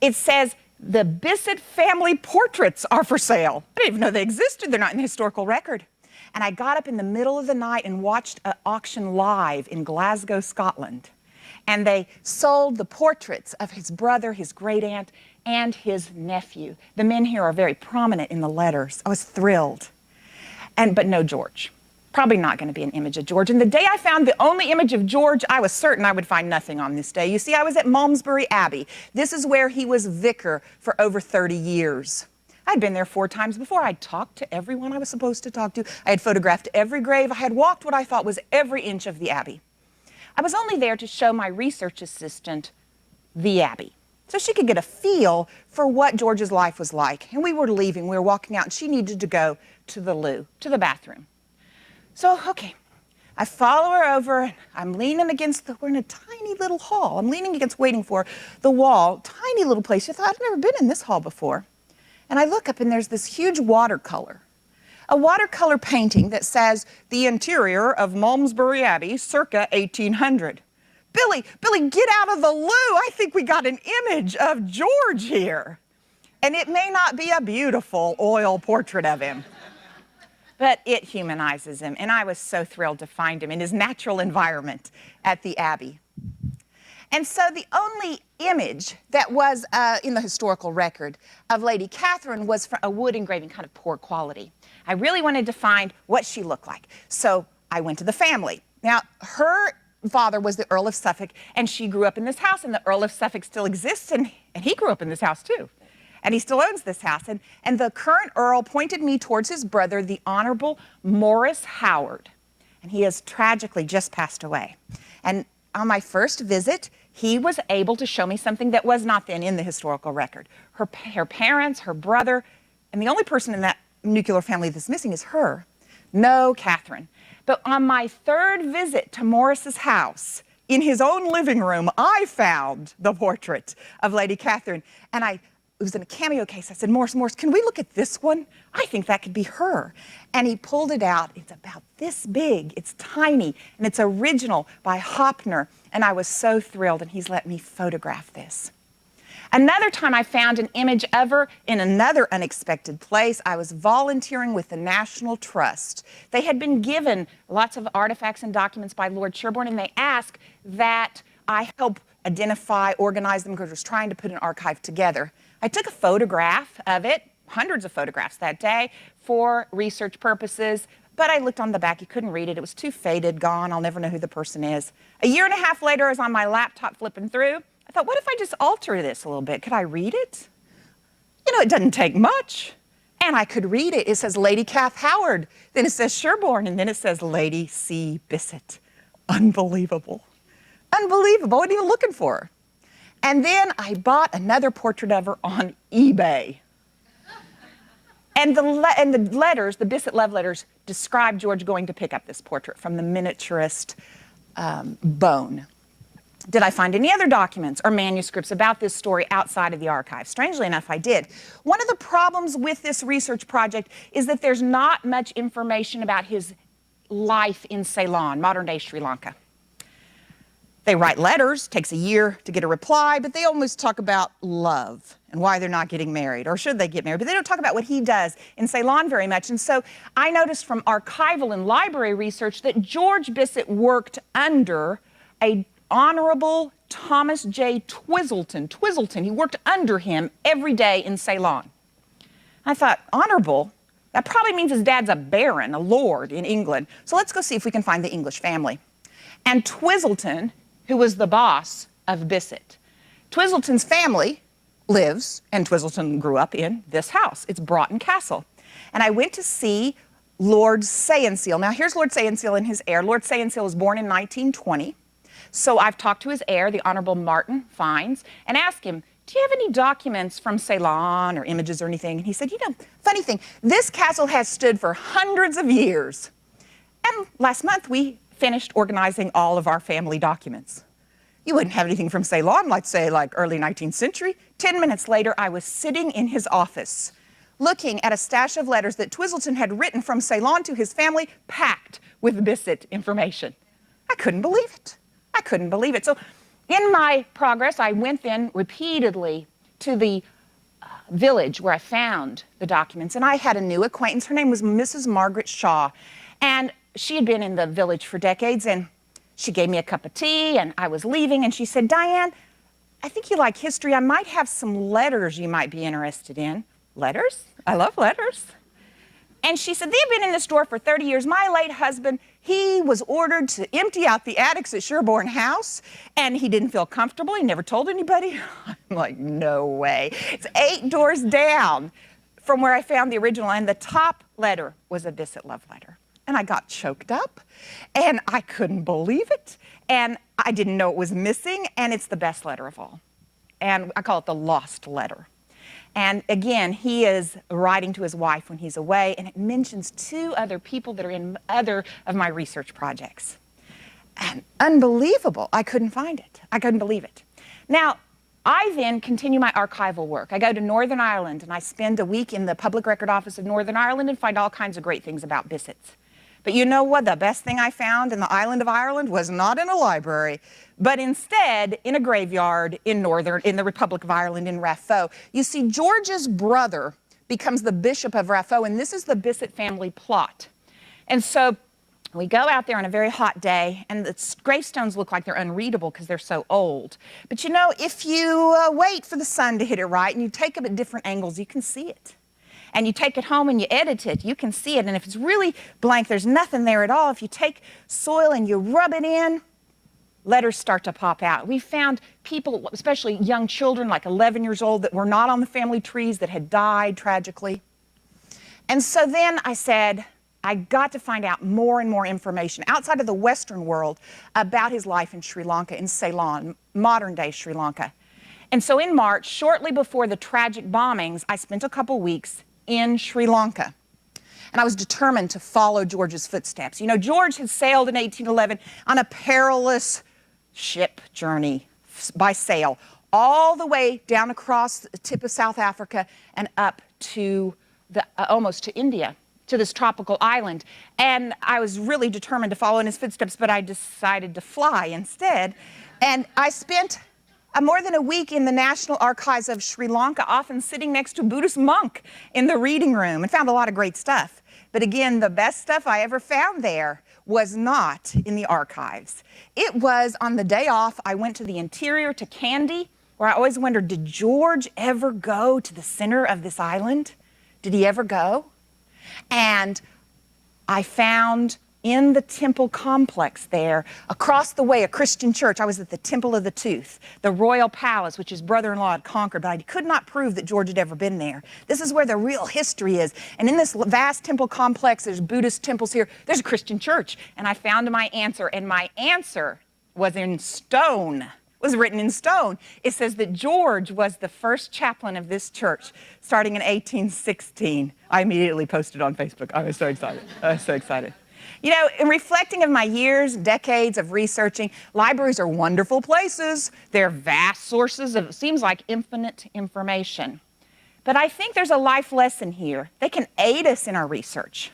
It says, the Bissett family portraits are for sale. I didn't even know they existed. They're not in the historical record. And I got up in the middle of the night and watched an auction live in Glasgow, Scotland. And they sold the portraits of his brother, his great-aunt, and his nephew. The men here are very prominent in the letters. I was thrilled. But no George. Probably not going to be an image of George. And the day I found the only image of George, I was certain I would find nothing on this day. You see, I was at Malmesbury Abbey. This is where he was vicar for over 30 years. I'd been there 4 times before. I'd talked to everyone I was supposed to talk to. I had photographed every grave. I had walked what I thought was every inch of the Abbey. I was only there to show my research assistant the Abbey, so she could get a feel for what George's life was like. And we were leaving. We were walking out, and she needed to go to the loo, to the bathroom. So, okay, I follow her over, and I'm leaning against we're in a tiny little hall. I'm leaning against, waiting for the wall, tiny little place. I thought, I've never been in this hall before. And I look up, and there's this huge watercolor, a watercolor painting that says, the interior of Malmesbury Abbey, circa 1800. Billy, get out of the loo. I think we got an image of George here. And it may not be a beautiful oil portrait of him, but it humanizes him. And I was so thrilled to find him in his natural environment at the Abbey. And so the only image that was in the historical record of Lady Catherine was from a wood engraving, kind of poor quality. I really wanted to find what she looked like. So I went to the family. Now, her father was the Earl of Suffolk, and she grew up in this house, and the Earl of Suffolk still exists, and he grew up in this house too. And he still owns this house. And the current Earl pointed me towards his brother, the Honorable Morris Howard. And he has tragically just passed away. And on my first visit, he was able to show me something that was not then in the historical record. Her parents, her brother, and the only person in that nuclear family that's missing is her. No Catherine. But on my third visit to Morris's house, in his own living room, I found the portrait of Lady Catherine. And I it was in a cameo case. I said, Morris, can we look at this one? I think that could be her. And he pulled it out. It's about this big. It's tiny, and it's original by Hopner. And I was so thrilled, and he's let me photograph this. Another time I found an image of her in another unexpected place. I was volunteering with the National Trust. They had been given lots of artifacts and documents by Lord Sherborne, and they asked that I help identify, organize them, because I was trying to put an archive together. I took a photograph of it, hundreds of photographs that day, for research purposes, but I looked on the back. You couldn't read it. It was too faded, gone. I'll never know who the person is. A year and a half later, I was on my laptop flipping through. I thought, what if I just alter this a little bit? Could I read it? You know, it doesn't take much. And I could read it. It says Lady Kath Howard. Then it says Sherborne. And then it says Lady C. Bissett. Unbelievable. Unbelievable. I wasn't even looking for her. And then I bought another portrait of her on eBay. And the letters, the Bissett love letters, describe George going to pick up this portrait from the miniaturist Bone. Did I find any other documents or manuscripts about this story outside of the archive? Strangely enough, I did. One of the problems with this research project is that there's not much information about his life in Ceylon, modern-day Sri Lanka. They write letters, takes a year to get a reply, but they almost talk about love and why they're not getting married, or should they get married, but they don't talk about what he does in Ceylon very much. And so I noticed from archival and library research that George Bissett worked under a Honorable Thomas J. Twistleton. He worked under him every day in Ceylon. I thought, honorable? That probably means his dad's a baron, a lord in England. So let's go see if we can find the English family. And Twistleton, who was the boss of Bissett. Twistleton's family lives, and Twistleton grew up in this house. It's Broughton Castle. And I went to see Lord Sayenseal. Now here's Lord Sayenseal and his heir. Lord Sayenseal was born in 1920. So I've talked to his heir, the Honorable Martin Fines, and asked him, do you have any documents from Ceylon or images or anything? And he said, you know, funny thing, this castle has stood for hundreds of years. And last month we finished organizing all of our family documents. You wouldn't have anything from Ceylon, like say like early 19th century. 10 minutes later, I was sitting in his office looking at a stash of letters that Twistleton had written from Ceylon to his family, packed with Bissett information. I couldn't believe it. I couldn't believe it. So in my progress, I went then repeatedly to the village where I found the documents, and I had a new acquaintance. Her name was Mrs. Margaret Shaw, and she had been in the village for decades, and she gave me a cup of tea, and I was leaving, and she said, Diane, I think you like history. I might have some letters you might be interested in. Letters? I love letters. And she said, they've been in this store for 30 years. My late husband, he was ordered to empty out the attics at Sherborne House, and he didn't feel comfortable. He never told anybody. I'm like, no way. It's 8 doors down from where I found the original, and the top letter was a Bissett love letter. And I got choked up, and I couldn't believe it, and I didn't know it was missing, and it's the best letter of all. And I call it the lost letter. And again, he is writing to his wife when he's away, and it mentions 2 other people that are in other of my research projects. And unbelievable, I couldn't find it. I couldn't believe it. Now, I then continue my archival work. I go to Northern Ireland, and I spend a week in the Public Record Office of Northern Ireland and find all kinds of great things about Bissetts. But you know what? The best thing I found in the island of Ireland was not in a library, but instead in a graveyard in the Republic of Ireland in Raphoe. You see, George's brother becomes the Bishop of Raphoe, and this is the Bissett family plot. And so we go out there on a very hot day, and the gravestones look like they're unreadable because they're so old. But you know, if you wait for the sun to hit it right and you take them at different angles, you can see it. And you take it home and you edit it, you can see it. And if it's really blank, there's nothing there at all. If you take soil and you rub it in, letters start to pop out. We found people, especially young children, like 11 years old, that were not on the family trees, that had died tragically. And so then I said, I got to find out more and more information outside of the Western world about his life in Sri Lanka, in Ceylon, modern-day Sri Lanka. And so in March, shortly before the tragic bombings, I spent a couple weeks in Sri Lanka. And I was determined to follow George's footsteps. You know, George had sailed in 1811 on a perilous ship journey by sail all the way down across the tip of South Africa and up to almost to India, to this tropical island. And I was really determined to follow in his footsteps, but I decided to fly instead. And I spent more than a week in the National Archives of Sri Lanka, often sitting next to a Buddhist monk in the reading room, and found a lot of great stuff. But again, the best stuff I ever found there was not in the archives. It was on the day off, I went to the interior, to Kandy, where I always wondered, did George ever go to the center of this island? Did he ever go? And I found in the temple complex there, across the way, a Christian church. I was at the Temple of the Tooth, the Royal Palace, which his brother-in-law had conquered, but I could not prove that George had ever been there. This is where the real history is. And in this vast temple complex, there's Buddhist temples here, there's a Christian church. And I found my answer, and my answer was in stone. Was written in stone. It says that George was the first chaplain of this church starting in 1816. I immediately posted on Facebook. I was so excited. I was so excited. You know, in reflecting of my years, decades of researching, libraries are wonderful places. They're vast sources of, it seems like, infinite information. But I think there's a life lesson here. They can aid us in our research,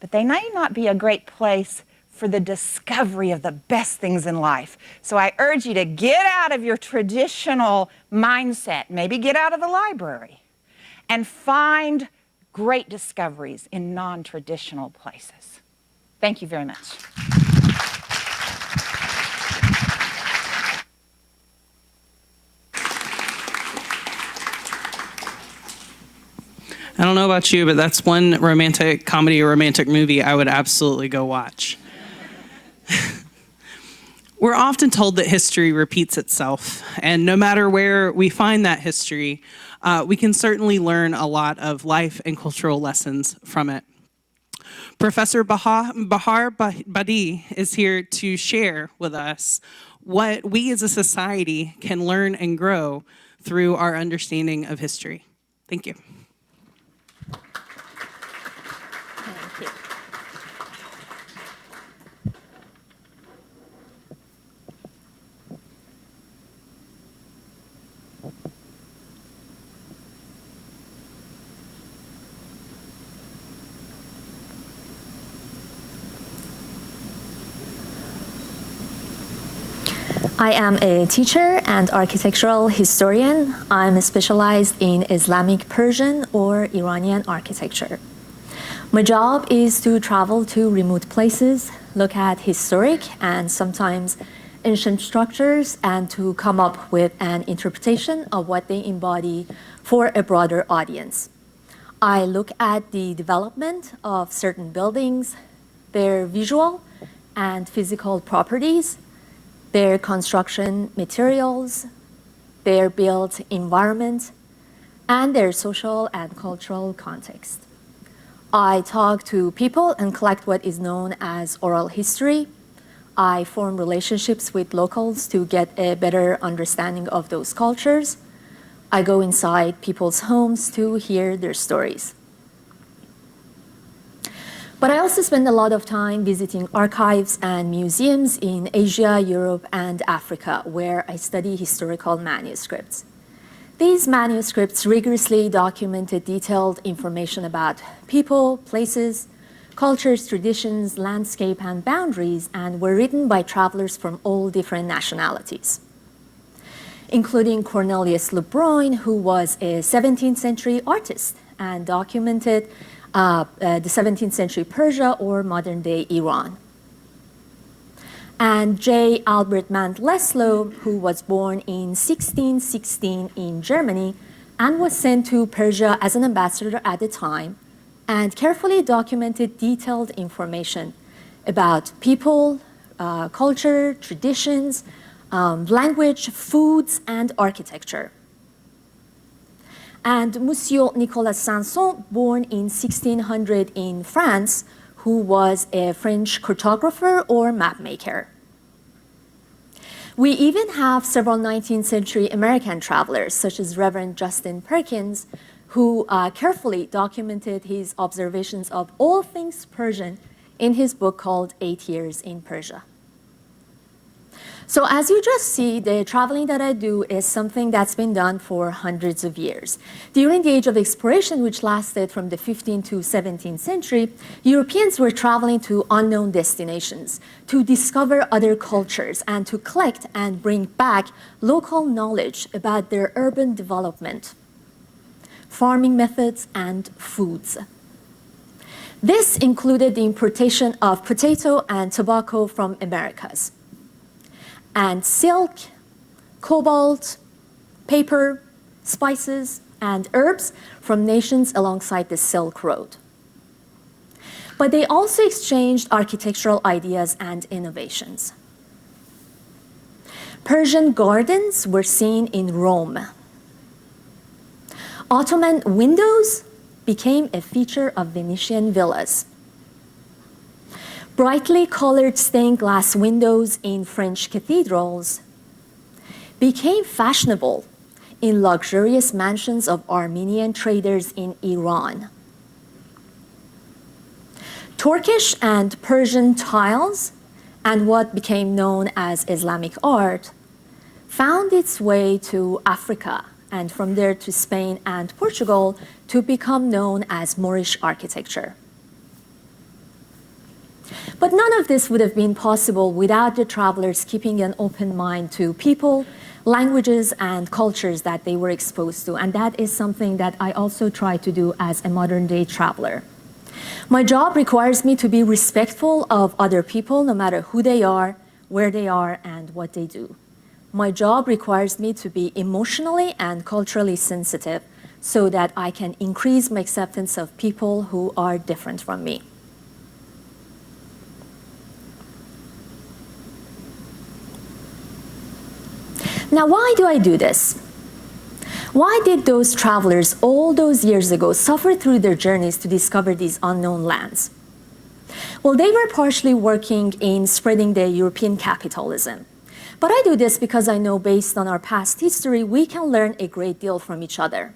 but they may not be a great place for the discovery of the best things in life. So I urge you to get out of your traditional mindset, maybe get out of the library, and find great discoveries in non-traditional places. Thank you very much. I don't know about you, but that's one romantic comedy or romantic movie I would absolutely go watch. We're often told that history repeats itself, and no matter where we find that history, we can certainly learn a lot of life and cultural lessons from it. Professor Bahar Badi is here to share with us what we as a society can learn and grow through our understanding of history. Thank you. Thank you. I am a teacher and architectural historian. I'm specialized in Islamic Persian or Iranian architecture. My job is to travel to remote places, look at historic and sometimes ancient structures, and to come up with an interpretation of what they embody for a broader audience. I look at the development of certain buildings, their visual and physical properties, their construction materials, their built environment, and their social and cultural context. I talk to people and collect what is known as oral history. I form relationships with locals to get a better understanding of those cultures. I go inside people's homes to hear their stories. But I also spend a lot of time visiting archives and museums in Asia, Europe, and Africa, where I study historical manuscripts. These manuscripts rigorously documented detailed information about people, places, cultures, traditions, landscape, and boundaries, and were written by travelers from all different nationalities, including Cornelius Lebrun, who was a 17th century artist and documented the 17th century Persia or modern-day Iran. And J. Albert Mandleslow, who was born in 1616 in Germany and was sent to Persia as an ambassador at the time, and carefully documented detailed information about people, culture, traditions, language, foods, and architecture. And Monsieur Nicolas Sanson, born in 1600 in France, who was a French cartographer or mapmaker. We even have several 19th century American travelers, such as Reverend Justin Perkins, who carefully documented his observations of all things Persian in his book called 8 Years in Persia. So as you just see, the traveling that I do is something that's been done for hundreds of years. During the age of exploration, which lasted from the 15th to 17th century, Europeans were traveling to unknown destinations to discover other cultures and to collect and bring back local knowledge about their urban development, farming methods, and foods. This included the importation of potato and tobacco from Americas, and silk, cobalt, paper, spices, and herbs from nations alongside the Silk Road. But they also exchanged architectural ideas and innovations. Persian gardens were seen in Rome. Ottoman windows became a feature of Venetian villas. Brightly colored stained glass windows in French cathedrals became fashionable in luxurious mansions of Armenian traders in Iran. Turkish and Persian tiles and what became known as Islamic art found its way to Africa and from there to Spain and Portugal to become known as Moorish architecture. But none of this would have been possible without the travelers keeping an open mind to people, languages, and cultures that they were exposed to. And that is something that I also try to do as a modern-day traveler. My job requires me to be respectful of other people, no matter who they are, where they are, and what they do. My job requires me to be emotionally and culturally sensitive so that I can increase my acceptance of people who are different from me. Now, why do I do this? Why did those travelers all those years ago suffer through their journeys to discover these unknown lands? Well, they were partially working in spreading the European capitalism. But I do this because I know based on our past history, we can learn a great deal from each other.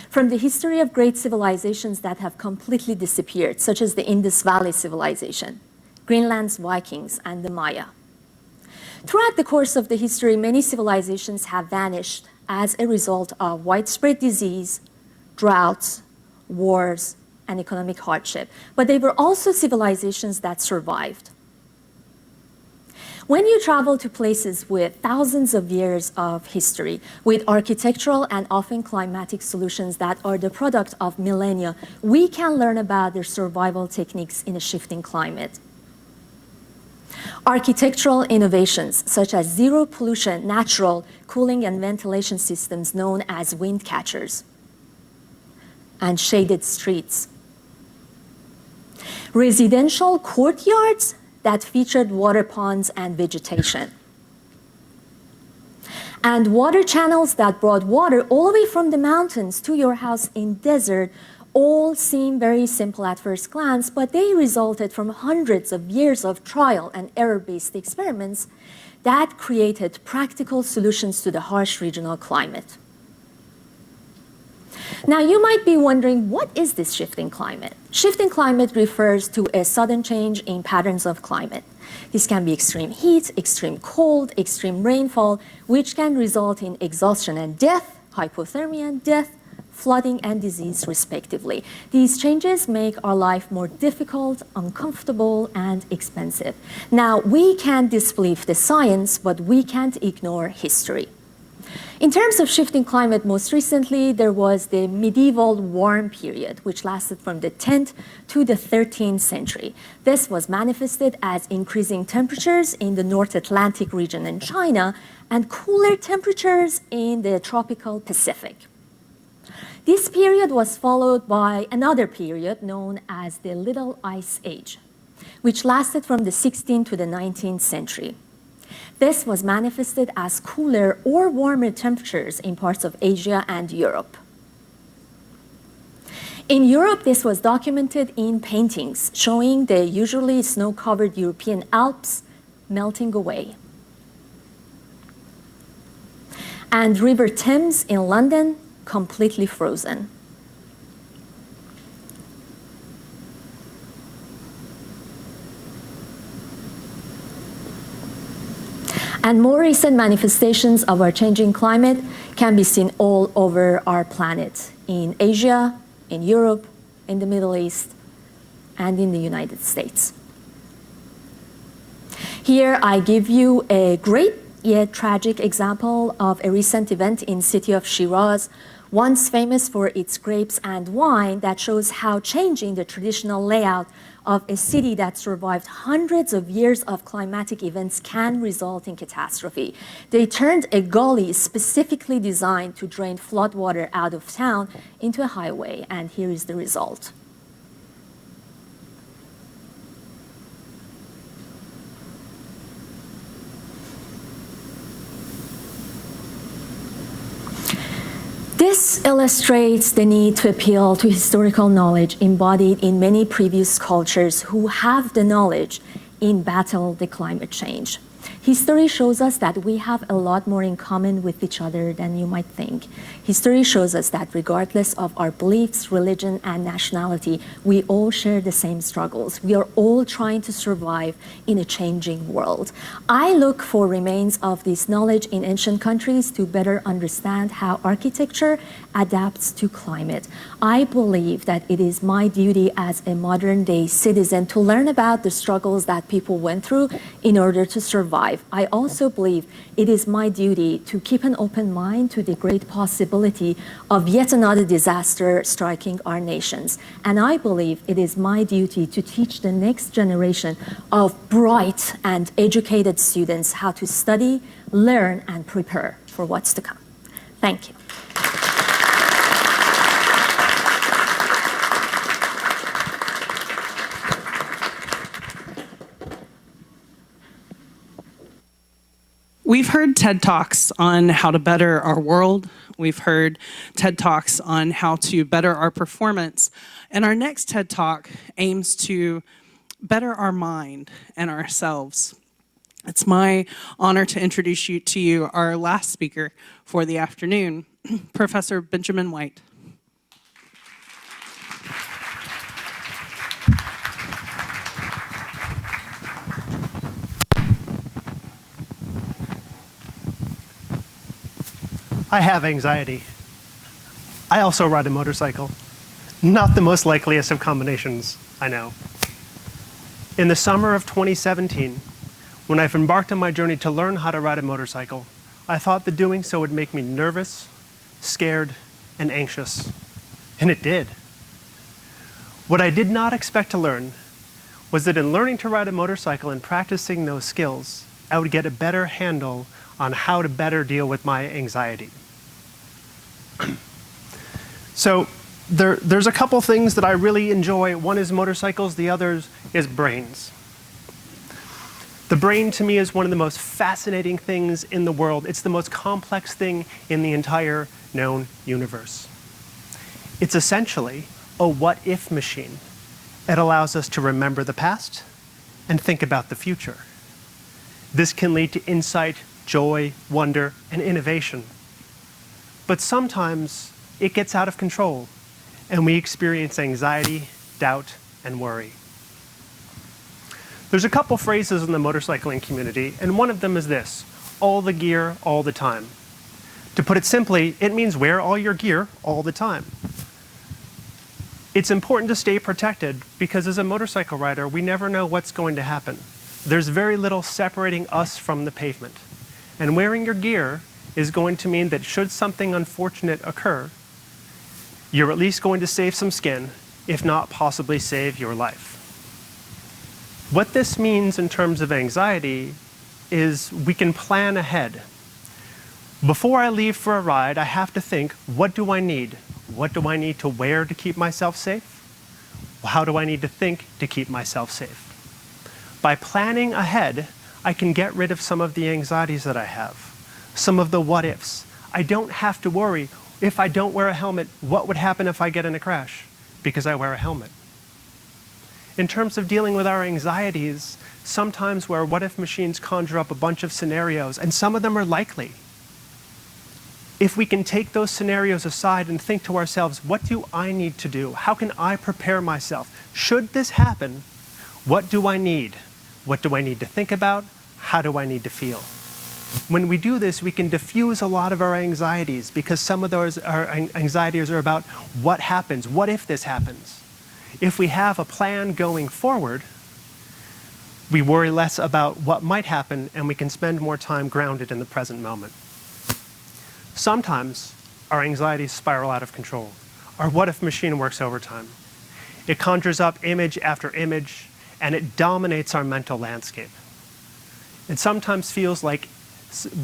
From the history of great civilizations that have completely disappeared, such as the Indus Valley civilization, Greenland's Vikings, and the Maya. Throughout the course of the history, many civilizations have vanished as a result of widespread disease, droughts, wars, and economic hardship. But they were also civilizations that survived. When you travel to places with thousands of years of history, with architectural and often climatic solutions that are the product of millennia, we can learn about their survival techniques in a shifting climate. Architectural innovations such as zero pollution, natural cooling and ventilation systems known as wind catchers, and shaded streets. Residential courtyards that featured water ponds and vegetation. And water channels that brought water all the way from the mountains to your house in desert all seem very simple at first glance, but they resulted from hundreds of years of trial and error-based experiments that created practical solutions to the harsh regional climate. Now, you might be wondering, what is this shifting climate? Shifting climate refers to a sudden change in patterns of climate. This can be extreme heat, extreme cold, extreme rainfall, which can result in exhaustion and death, hypothermia and death, flooding and disease, respectively. These changes make our life more difficult, uncomfortable, and expensive. Now, we can disbelieve the science, but we can't ignore history. In terms of shifting climate, most recently, there was the medieval warm period, which lasted from the 10th to the 13th century. This was manifested as increasing temperatures in the North Atlantic region in China and cooler temperatures in the tropical Pacific. This period was followed by another period known as the Little Ice Age, which lasted from the 16th to the 19th century. This was manifested as cooler or warmer temperatures in parts of Asia and Europe. In Europe, this was documented in paintings showing the usually snow-covered European Alps melting away. And River Thames in London completely frozen. And more recent manifestations of our changing climate can be seen all over our planet, in Asia, in Europe, in the Middle East, and in the United States. Here I give you a great yet tragic example of a recent event in city of Shiraz, once famous for its grapes and wine, that shows how changing the traditional layout of a city that survived hundreds of years of climatic events can result in catastrophe. They turned a gully specifically designed to drain floodwater out of town into a highway, and here is the result. This illustrates the need to appeal to historical knowledge embodied in many previous cultures who have the knowledge in battle the climate change. History shows us that we have a lot more in common with each other than you might think. History shows us that regardless of our beliefs, religion, and nationality, we all share the same struggles. We are all trying to survive in a changing world. I look for remains of this knowledge in ancient countries to better understand how architecture adapts to climate. I believe that it is my duty as a modern-day citizen to learn about the struggles that people went through in order to survive. I also believe it is my duty to keep an open mind to the great possibility of yet another disaster striking our nations. And I believe it is my duty to teach the next generation of bright and educated students how to study, learn, and prepare for what's to come. Thank you. We've heard TED Talks on how to better our world. We've heard TED Talks on how to better our performance. And our next TED Talk aims to better our mind and ourselves. It's my honor to introduce you to our last speaker for the afternoon, Professor Benjamin White. I have anxiety. I also ride a motorcycle. Not the most likeliest of combinations, I know. In the summer of 2017, when I've embarked on my journey to learn how to ride a motorcycle, I thought that doing so would make me nervous, scared, and anxious. And it did. What I did not expect to learn was that in learning to ride a motorcycle and practicing those skills, I would get a better handle on how to better deal with my anxiety. So there's a couple things that I really enjoy. One is motorcycles, the other is brains. The brain to me is one of the most fascinating things in the world. It's the most complex thing in the entire known universe. It's essentially a what-if machine. It allows us to remember the past and think about the future. This can lead to insight, joy, wonder, and innovation. But sometimes it gets out of control, and we experience anxiety, doubt, and worry. There's a couple phrases in the motorcycling community, and one of them is this: all the gear, all the time. To put it simply, it means wear all your gear all the time. It's important to stay protected because as a motorcycle rider, we never know what's going to happen. There's very little separating us from the pavement. And wearing your gear is going to mean that should something unfortunate occur, you're at least going to save some skin, if not possibly save your life. What this means in terms of anxiety is we can plan ahead. Before I leave for a ride, I have to think, what do I need? What do I need to wear to keep myself safe? How do I need to think to keep myself safe? By planning ahead, I can get rid of some of the anxieties that I have, some of the what-ifs. I don't have to worry, if I don't wear a helmet, what would happen if I get in a crash? Because I wear a helmet. In terms of dealing with our anxieties, sometimes where what-if machines conjure up a bunch of scenarios, and some of them are likely. If we can take those scenarios aside and think to ourselves, what do I need to do? How can I prepare myself? Should this happen, what do I need? What do I need to think about? How do I need to feel? When we do this, we can diffuse a lot of our anxieties because some of those our anxieties are about what happens, what if this happens. If we have a plan going forward, we worry less about what might happen and we can spend more time grounded in the present moment. Sometimes our anxieties spiral out of control. Our what if machine works overtime. It conjures up image after image and it dominates our mental landscape. It sometimes feels like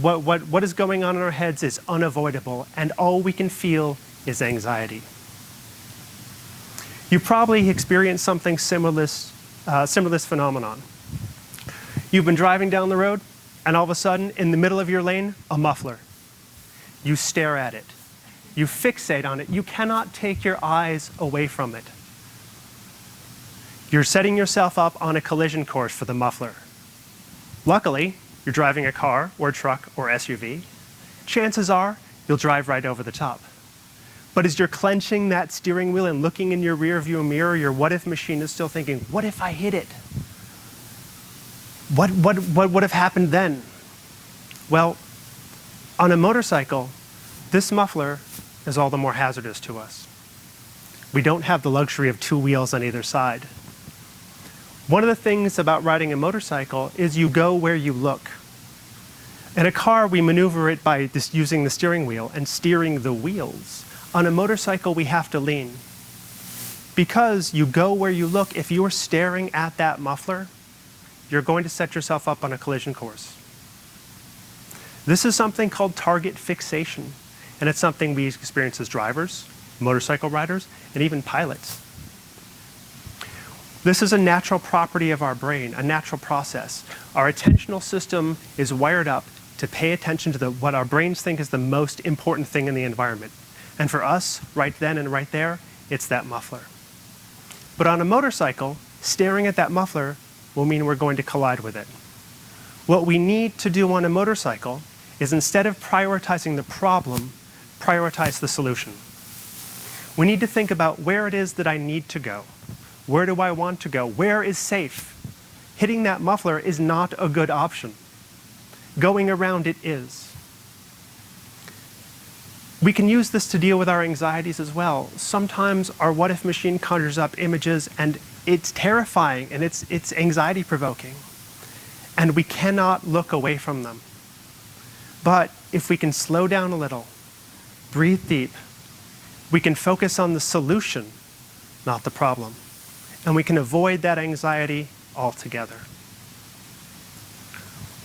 what is going on in our heads is unavoidable and all we can feel is anxiety. You probably experienced something similar to this phenomenon. You've been driving down the road and all of a sudden in the middle of your lane, a muffler. You stare at it. You fixate on it. You cannot take your eyes away from it. You're setting yourself up on a collision course for the muffler. Luckily, you're driving a car or a truck or SUV. Chances are you'll drive right over the top. But as you're clenching that steering wheel and looking in your rear view mirror, your what if machine is still thinking, what if I hit it? What would have happened then? Well, on a motorcycle, this muffler is all the more hazardous to us. We don't have the luxury of two wheels on either side. One of the things about riding a motorcycle is you go where you look. In a car, we maneuver it by using the steering wheel and steering the wheels. On a motorcycle, we have to lean. Because you go where you look, if you're staring at that muffler, you're going to set yourself up on a collision course. This is something called target fixation, and it's something we experience as drivers, motorcycle riders, and even pilots. This is a natural property of our brain, a natural process. Our attentional system is wired up to pay attention to what our brains think is the most important thing in the environment. And for us, right then and right there, it's that muffler. But on a motorcycle, staring at that muffler will mean we're going to collide with it. What we need to do on a motorcycle is instead of prioritizing the problem, prioritize the solution. We need to think about where it is that I need to go. Where do I want to go? Where is safe? Hitting that muffler is not a good option. Going around it is. We can use this to deal with our anxieties as well. Sometimes our what if machine conjures up images and it's terrifying and it's anxiety provoking. And we cannot look away from them. But if we can slow down a little, breathe deep, we can focus on the solution, not the problem. And we can avoid that anxiety altogether.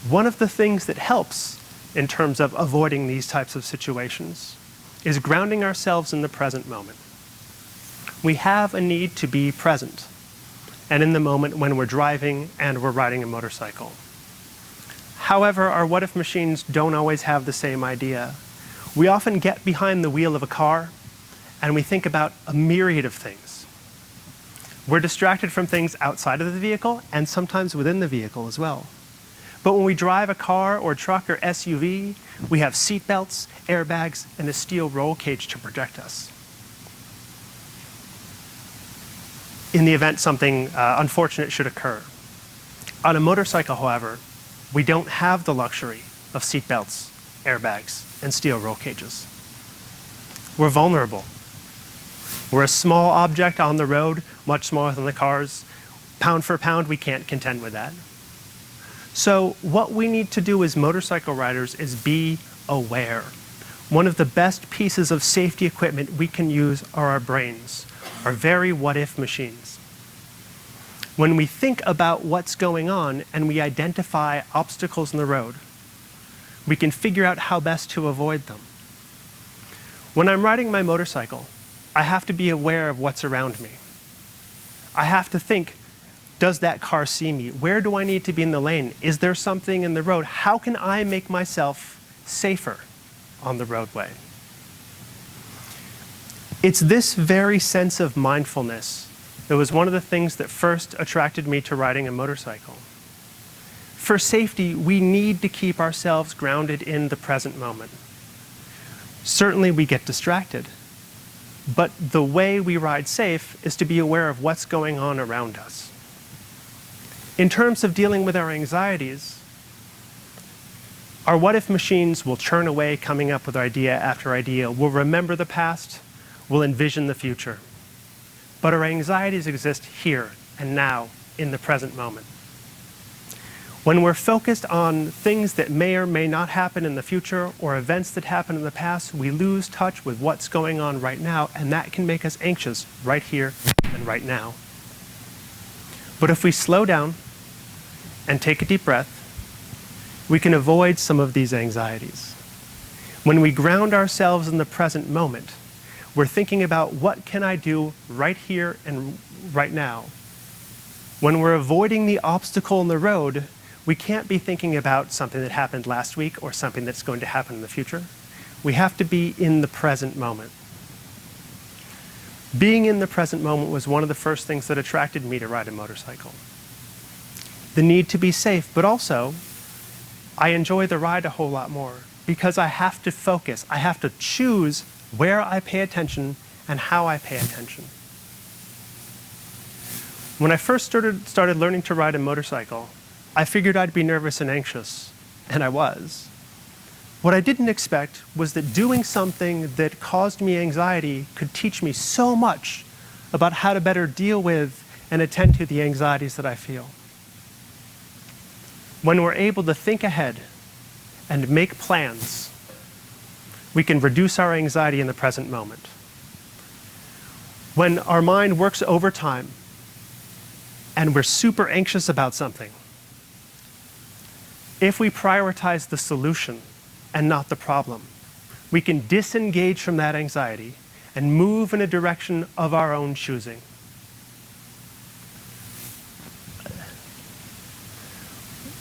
One of the things that helps in terms of avoiding these types of situations is grounding ourselves in the present moment. We have a need to be present and in the moment when we're driving and we're riding a motorcycle. However, our what if machines don't always have the same idea. We often get behind the wheel of a car and we think about a myriad of things. We're distracted from things outside of the vehicle and sometimes within the vehicle as well. But when we drive a car or truck or SUV, we have seat belts, airbags, and a steel roll cage to protect us. In the event something unfortunate should occur. On a motorcycle, however, we don't have the luxury of seat belts, airbags, and steel roll cages. We're vulnerable. We're a small object on the road, much smaller than the cars. Pound for pound, we can't contend with that. So what we need to do as motorcycle riders is be aware. One of the best pieces of safety equipment we can use are our brains, our very what-if machines. When we think about what's going on and we identify obstacles in the road, we can figure out how best to avoid them. When I'm riding my motorcycle, I have to be aware of what's around me. I have to think, does that car see me? Where do I need to be in the lane? Is there something in the road? How can I make myself safer on the roadway? It's this very sense of mindfulness that was one of the things that first attracted me to riding a motorcycle. For safety, we need to keep ourselves grounded in the present moment. Certainly we get distracted, but the way we ride safe is to be aware of what's going on around us. In terms of dealing with our anxieties, Our what-if machines will churn away, coming up with idea after idea. We'll remember the past, we'll envision the future. But our anxieties exist here and now, in the present moment. When we're focused on things that may or may not happen in the future or events that happened in the past, we lose touch with what's going on right now, and that can make us anxious right here and right now. But if we slow down and take a deep breath, we can avoid some of these anxieties. When we ground ourselves in the present moment, we're thinking about what can I do right here and right now. When we're avoiding the obstacle in the road, we can't be thinking about something that happened last week or something that's going to happen in the future. We have to be in the present moment. Being in the present moment was one of the first things that attracted me to ride a motorcycle. The need to be safe, but also I enjoy the ride a whole lot more because I have to focus. I have to choose where I pay attention and how I pay attention. When I first started learning to ride a motorcycle, I figured I'd be nervous and anxious, and I was. What I didn't expect was that doing something that caused me anxiety could teach me so much about how to better deal with and attend to the anxieties that I feel. When we're able to think ahead and make plans, we can reduce our anxiety in the present moment. When our mind works overtime and we're super anxious about something, if we prioritize the solution and not the problem, we can disengage from that anxiety and move in a direction of our own choosing.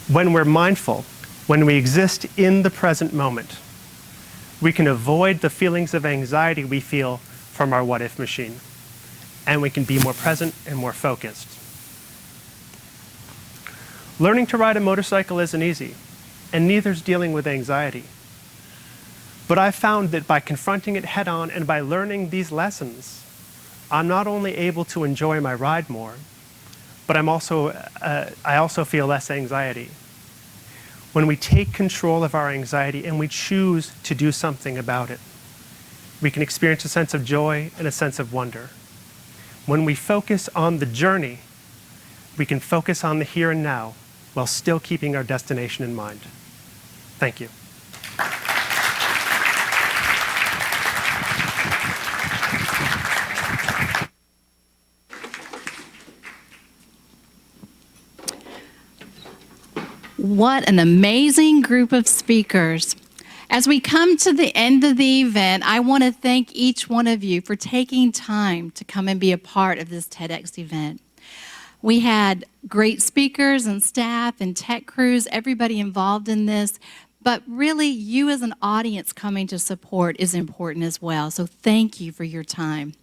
When we're mindful, when we exist in the present moment, we can avoid the feelings of anxiety we feel from our what-if machine, and we can be more present and more focused. Learning to ride a motorcycle isn't easy, and neither is dealing with anxiety. But I found that by confronting it head-on and by learning these lessons, I'm not only able to enjoy my ride more, but I also feel less anxiety. When we take control of our anxiety and we choose to do something about it, we can experience a sense of joy and a sense of wonder. When we focus on the journey, we can focus on the here and now while still keeping our destination in mind. Thank you. What an amazing group of speakers. As we come to the end of the event, I want to thank each one of you for taking time to come and be a part of this TEDx event. We had great speakers and staff and tech crews, everybody involved in this, but really you as an audience coming to support is important as well, so thank you for your time.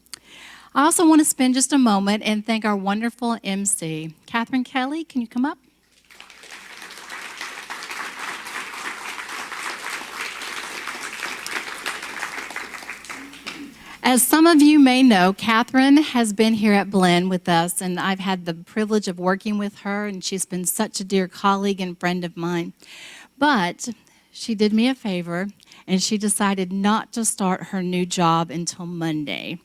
I also want to spend just a moment and thank our wonderful MC. Catherine Kelly, can you come up? As some of you may know, Catherine has been here at Blinn with us, and I've had the privilege of working with her, and she's been such a dear colleague and friend of mine. But she did me a favor, and she decided not to start her new job until Monday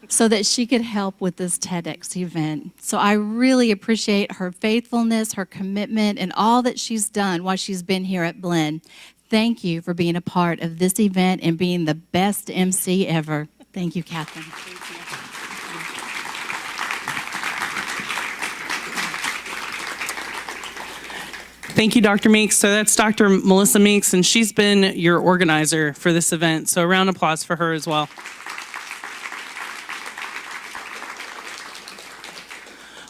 so that she could help with this TEDx event. So I really appreciate her faithfulness, her commitment, and all that she's done while she's been here at Blinn. Thank you for being a part of this event and being the best MC ever. Thank you, Catherine. Thank you, Dr. Meeks. So that's Dr. Melissa Meeks, and she's been your organizer for this event. So a round of applause for her as well.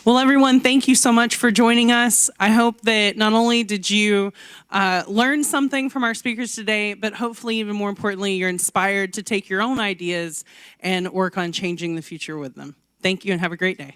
Well, everyone, thank you so much for joining us. I hope that not only did you learn something from our speakers today, but hopefully, even more importantly, you're inspired to take your own ideas and work on changing the future with them. Thank you and have a great day.